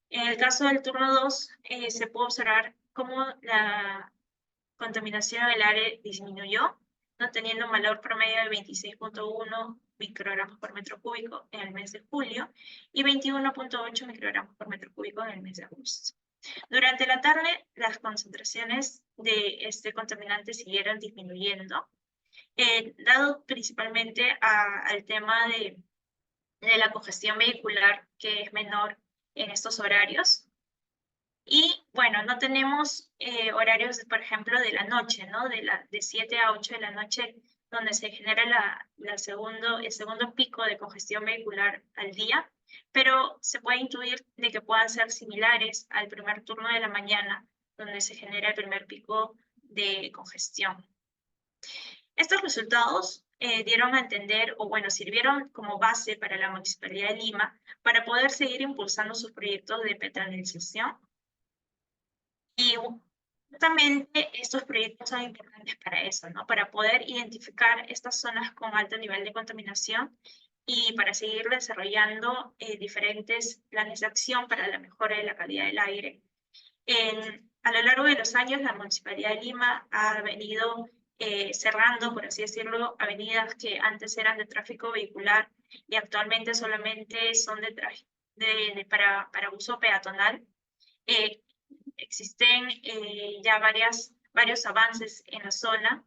En el caso del turno 2, se puede observar cómo la contaminación del aire disminuyó, ¿no? Teniendo un valor promedio de 26.1 microgramos por metro cúbico en el mes de julio y 21.8 microgramos por metro cúbico en el mes de agosto. Durante la tarde, las concentraciones de este contaminante siguieron disminuyendo, dado principalmente al tema de la congestión vehicular, que es menor en estos horarios. Y bueno, no tenemos horarios, por ejemplo, de la noche, ¿no? De 7 a 8 de la noche, donde se genera el segundo pico de congestión vehicular al día, pero se puede intuir de que puedan ser similares al primer turno de la mañana, donde se genera el primer pico de congestión. Estos resultados dieron a entender, o bueno, sirvieron como base para la Municipalidad de Lima para poder seguir impulsando sus proyectos de peatonalización. Y justamente estos proyectos son importantes para eso, ¿no? Para poder identificar estas zonas con alto nivel de contaminación y para seguir desarrollando diferentes planes de acción para la mejora de la calidad del aire. A lo largo de los años, la Municipalidad de Lima ha venido cerrando, por así decirlo, avenidas que antes eran de tráfico vehicular y actualmente solamente son para uso peatonal. Existen ya varios avances en la zona,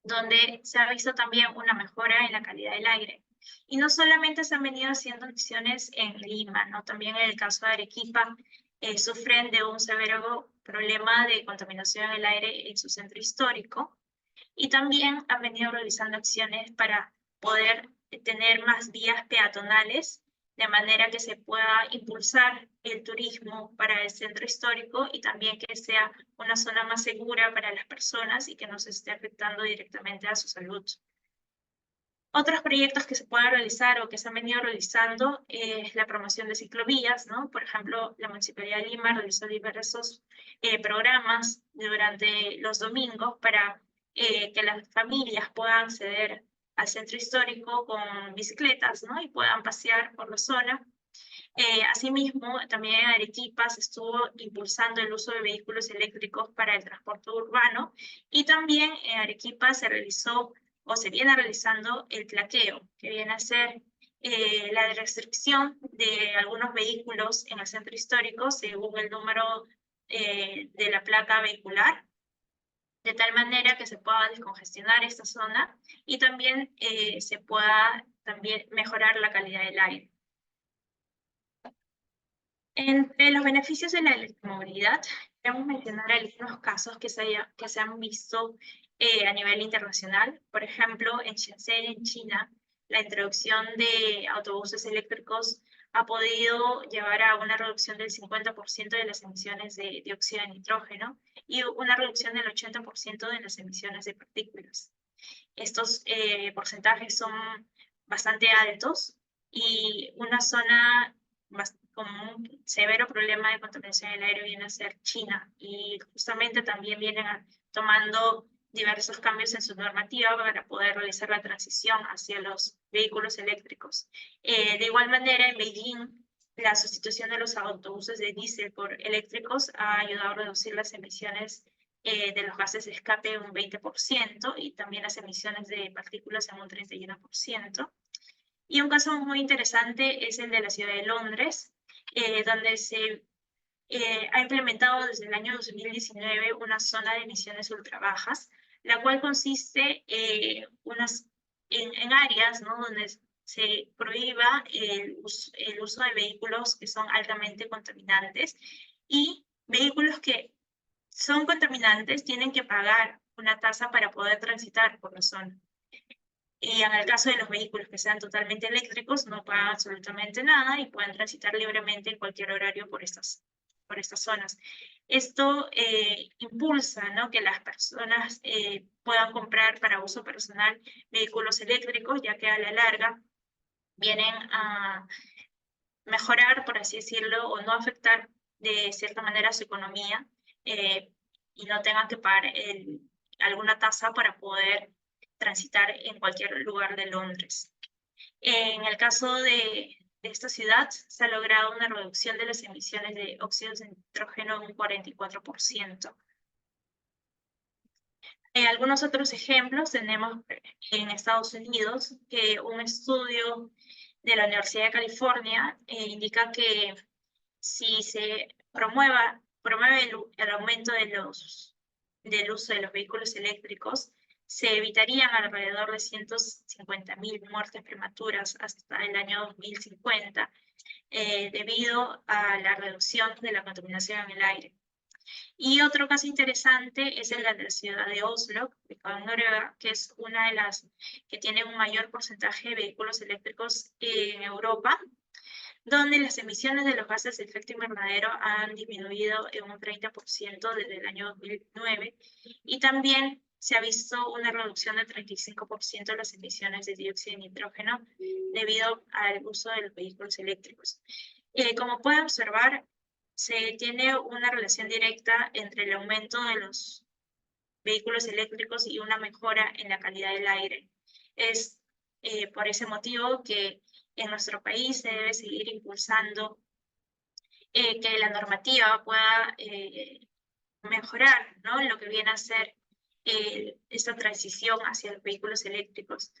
donde se ha visto también una mejora en la calidad del aire. Y no solamente se han venido haciendo acciones en Lima, ¿no? También en el caso de Arequipa, sufren de un severo problema de contaminación en el aire en su centro histórico, y también han venido realizando acciones para poder tener más vías peatonales, de manera que se pueda impulsar el turismo para el centro histórico y también que sea una zona más segura para las personas y que no se esté afectando directamente a su salud. Otros proyectos que se puedan realizar o que se han venido realizando es la promoción de ciclovías, ¿no? Por ejemplo, la Municipalidad de Lima realizó diversos programas durante los domingos para que las familias puedan acceder al centro histórico con bicicletas, ¿no? Y puedan pasear por la zona. Asimismo, también en Arequipa se estuvo impulsando el uso de vehículos eléctricos para el transporte urbano, y también en Arequipa se realizó o se viene realizando el plaqueo, que viene a ser la restricción de algunos vehículos en el centro histórico según el número de la placa vehicular, de tal manera que se pueda descongestionar esta zona y también se pueda mejorar la calidad del aire. Entre los beneficios de la electromovilidad, queremos mencionar algunos casos que se han visto a nivel internacional. Por ejemplo, en Shenzhen, en China, la introducción de autobuses eléctricos ha podido llevar a una reducción del 50% de las emisiones de dióxido de nitrógeno y una reducción del 80% de las emisiones de partículas. Estos porcentajes son bastante altos, y una zona con un severo problema de contaminación del aire viene a ser China, y justamente también vienen tomando diversos cambios en su normativa para poder realizar la transición hacia los vehículos eléctricos. De igual manera, en Beijing, la sustitución de los autobuses de diésel por eléctricos ha ayudado a reducir las emisiones de los gases de escape en un 20% y también las emisiones de partículas en un 31%. Y un caso muy interesante es el de la ciudad de Londres, donde se ha implementado desde el año 2019 una zona de emisiones ultra bajas, la cual consiste en áreas, ¿no? Donde se prohíba el uso de vehículos que son altamente contaminantes, y vehículos que son contaminantes tienen que pagar una tasa para poder transitar por la zona. Y en el caso de los vehículos que sean totalmente eléctricos, no pagan absolutamente nada y pueden transitar libremente en cualquier horario por estas zonas. Esto impulsa, ¿no?, que las personas puedan comprar para uso personal vehículos eléctricos, ya que a la larga vienen a mejorar, por así decirlo, o no afectar de cierta manera su economía, y no tengan que pagar alguna tasa para poder transitar en cualquier lugar de Londres. En el caso de esta ciudad, se ha logrado una reducción de las emisiones de óxidos de nitrógeno en un 44%. Algunos otros ejemplos tenemos en Estados Unidos, que un estudio de la Universidad de California indica que si se promueve el aumento del uso de los vehículos eléctricos, se evitarían alrededor de 150.000 muertes prematuras hasta el año 2050, debido a la reducción de la contaminación en el aire. Y otro caso interesante es el de la ciudad de Oslo, ubicada en Noruega, que es una de las que tiene un mayor porcentaje de vehículos eléctricos en Europa, donde las emisiones de los gases de efecto invernadero han disminuido en un 30% desde el año 2009, y también se ha visto una reducción del 35% de las emisiones de dióxido de nitrógeno debido al uso de los vehículos eléctricos. Como pueden observar, se tiene una relación directa entre el aumento de los vehículos eléctricos y una mejora en la calidad del aire. Es por ese motivo que en nuestro país se debe seguir impulsando que la normativa pueda mejorar, ¿no?, lo que viene a ser esta transición hacia los vehículos eléctricos.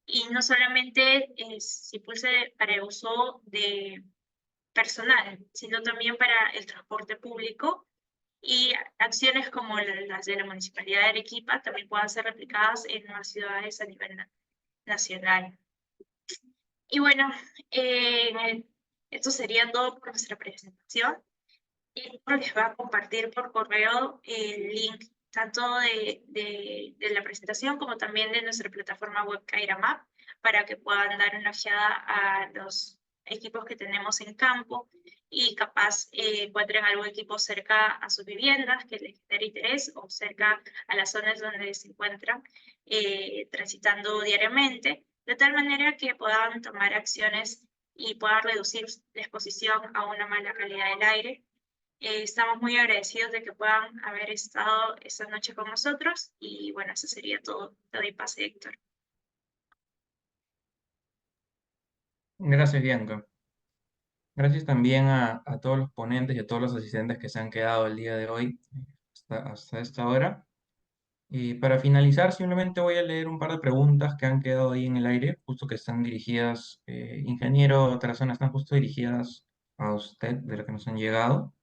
Y no solamente se impulse para el uso de personal, sino también para el transporte público, y acciones como las de la Municipalidad de Arequipa también puedan ser replicadas en nuevas ciudades a nivel nacional. Y bueno, esto sería todo por nuestra presentación. Les va a compartir por correo el link tanto de la presentación como también de nuestra plataforma web Kairamap, para que puedan dar una ojeada a los equipos que tenemos en campo y capaz encuentren algún equipo cerca a sus viviendas que les genere interés, o cerca a las zonas donde se encuentran transitando diariamente, de tal manera que puedan tomar acciones y puedan reducir la exposición a una mala calidad del aire. Estamos muy agradecidos de que puedan haber estado esta noche con nosotros, y bueno, eso sería todo. Te doy pase, Héctor. Gracias, Bianca. Gracias también a todos los ponentes y a todos los asistentes que se han quedado el día de hoy hasta esta hora. Y para finalizar, simplemente voy a leer un par de preguntas que han quedado ahí en el aire, justo que están dirigidas, ingeniero, otras zonas están justo dirigidas a usted, de las que nos han llegado.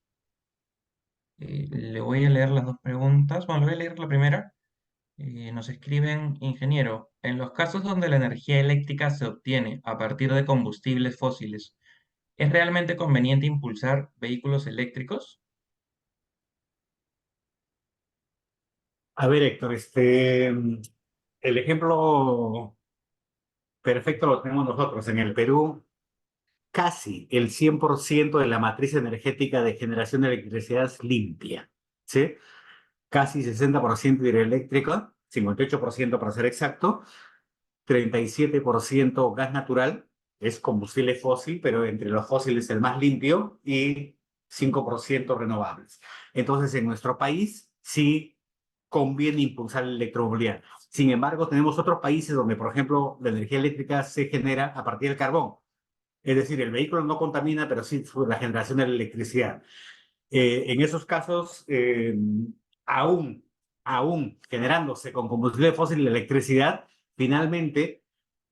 Le voy a leer las dos preguntas. Bueno, le voy a leer la primera. Nos escriben, ingeniero, en los casos donde la energía eléctrica se obtiene a partir de combustibles fósiles, ¿es realmente conveniente impulsar vehículos eléctricos? A ver, Héctor, el ejemplo perfecto lo tenemos nosotros. En el Perú, casi el 100% de la matriz energética de generación de electricidad es limpia, ¿sí? Casi 60% hidroeléctrica, 58% para ser exacto, 37% gas natural, es combustible fósil, pero entre los fósiles el más limpio, y 5% renovables. Entonces, en nuestro país sí conviene impulsar la electromovilidad. Sin embargo, tenemos otros países donde, por ejemplo, la energía eléctrica se genera a partir del carbón. Es decir, el vehículo no contamina, pero sí la generación de la electricidad. En esos casos, aún, aún generándose con combustible fósil la electricidad, finalmente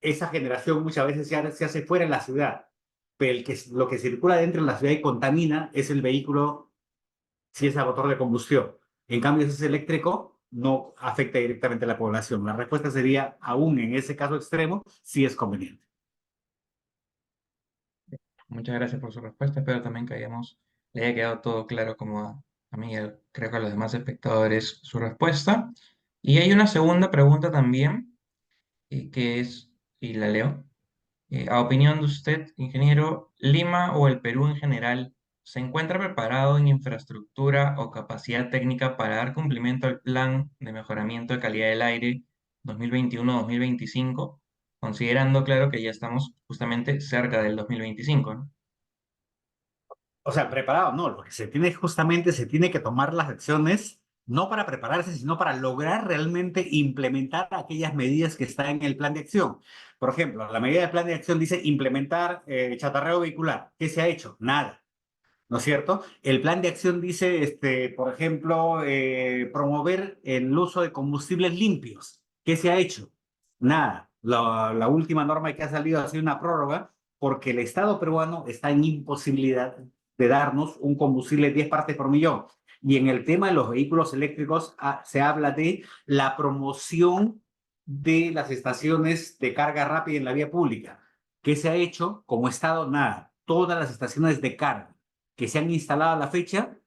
esa generación muchas veces se hace fuera en la ciudad. Pero lo que circula dentro de la ciudad y contamina es el vehículo, si es a motor de combustión. En cambio, si es eléctrico, no afecta directamente a la población. La respuesta sería, aún en ese caso extremo, sí es conveniente. Muchas gracias por su respuesta. Espero también que le haya quedado todo claro como a mí, y creo que a los demás espectadores, su respuesta. Y hay una segunda pregunta también, que es, y la leo. A opinión de usted, ingeniero, ¿Lima o el Perú en general se encuentra preparado en infraestructura o capacidad técnica para dar cumplimiento al plan de mejoramiento de calidad del aire 2021-2025, considerando, claro, que ya estamos justamente cerca del 2025, ¿no? O sea, preparado, no, lo que se tiene justamente, se tiene que tomar las acciones, no para prepararse, sino para lograr realmente implementar aquellas medidas que están en el plan de acción. Por ejemplo, la medida del plan de acción dice implementar chatarreo vehicular. ¿Qué se ha hecho? Nada. ¿No es cierto? El plan de acción dice, por ejemplo, promover el uso de combustibles limpios. ¿Qué se ha hecho? Nada. La última norma que ha salido ha sido una prórroga porque el Estado peruano está en imposibilidad de darnos un combustible 10 partes por millón. Y en el tema de los vehículos eléctricos se habla de la promoción de las estaciones de carga rápida en la vía pública. ¿Qué se ha hecho? Como Estado, nada. Todas las estaciones de carga que se han instalado a la fecha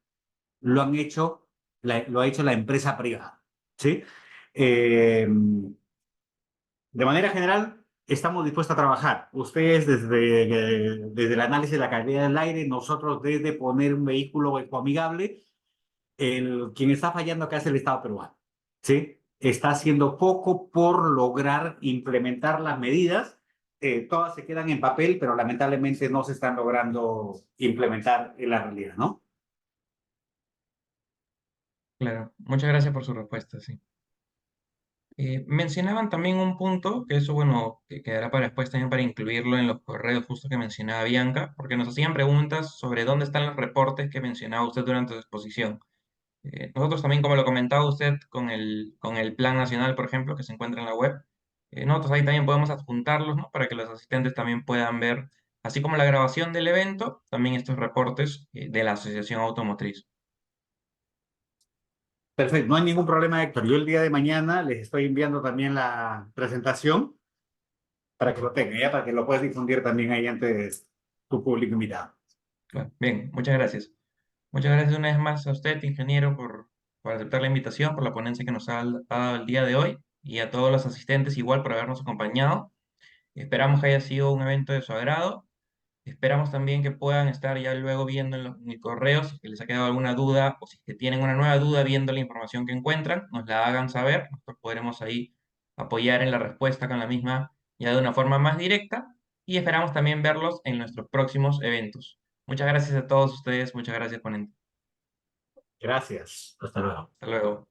lo lo ha hecho la empresa privada, ¿sí? Eh, de manera general, estamos dispuestos a trabajar. Ustedes desde el análisis de la calidad del aire, nosotros desde poner un vehículo ecoamigable. Quien está fallando acá es el Estado peruano, ¿sí? Está haciendo poco por lograr implementar las medidas. Todas se quedan en papel, pero lamentablemente no se están logrando implementar en la realidad, ¿no? Claro, muchas gracias por su respuesta, sí. Mencionaban también un punto, que eso, bueno, que quedará para después también para incluirlo en los correos justo que mencionaba Bianca, porque nos hacían preguntas sobre dónde están los reportes que mencionaba usted durante su exposición. Nosotros también, como lo comentaba usted con el Plan Nacional, por ejemplo, que se encuentra en la web, nosotros ahí también podemos adjuntarlos, ¿no? Para que los asistentes también puedan ver, así como la grabación del evento, también estos reportes de la Asociación Automotriz. Perfecto, no hay ningún problema, Héctor. Yo el día de mañana les estoy enviando también la presentación para que lo tengan, ya para que lo puedas difundir también ahí ante tu público invitado. Bueno, bien, muchas gracias. Muchas gracias una vez más a usted, ingeniero, por aceptar la invitación, por la ponencia que nos ha dado el día de hoy y a todos los asistentes igual por habernos acompañado. Esperamos que haya sido un evento de su agrado. Esperamos también que puedan estar ya luego viendo en el correo si es que les ha quedado alguna duda o si es que tienen una nueva duda viendo la información que encuentran, nos la hagan saber. Nosotros podremos ahí apoyar en la respuesta con la misma ya de una forma más directa y esperamos también verlos en nuestros próximos eventos. Muchas gracias a todos ustedes, muchas gracias, ponente. Gracias. Hasta luego. Hasta luego.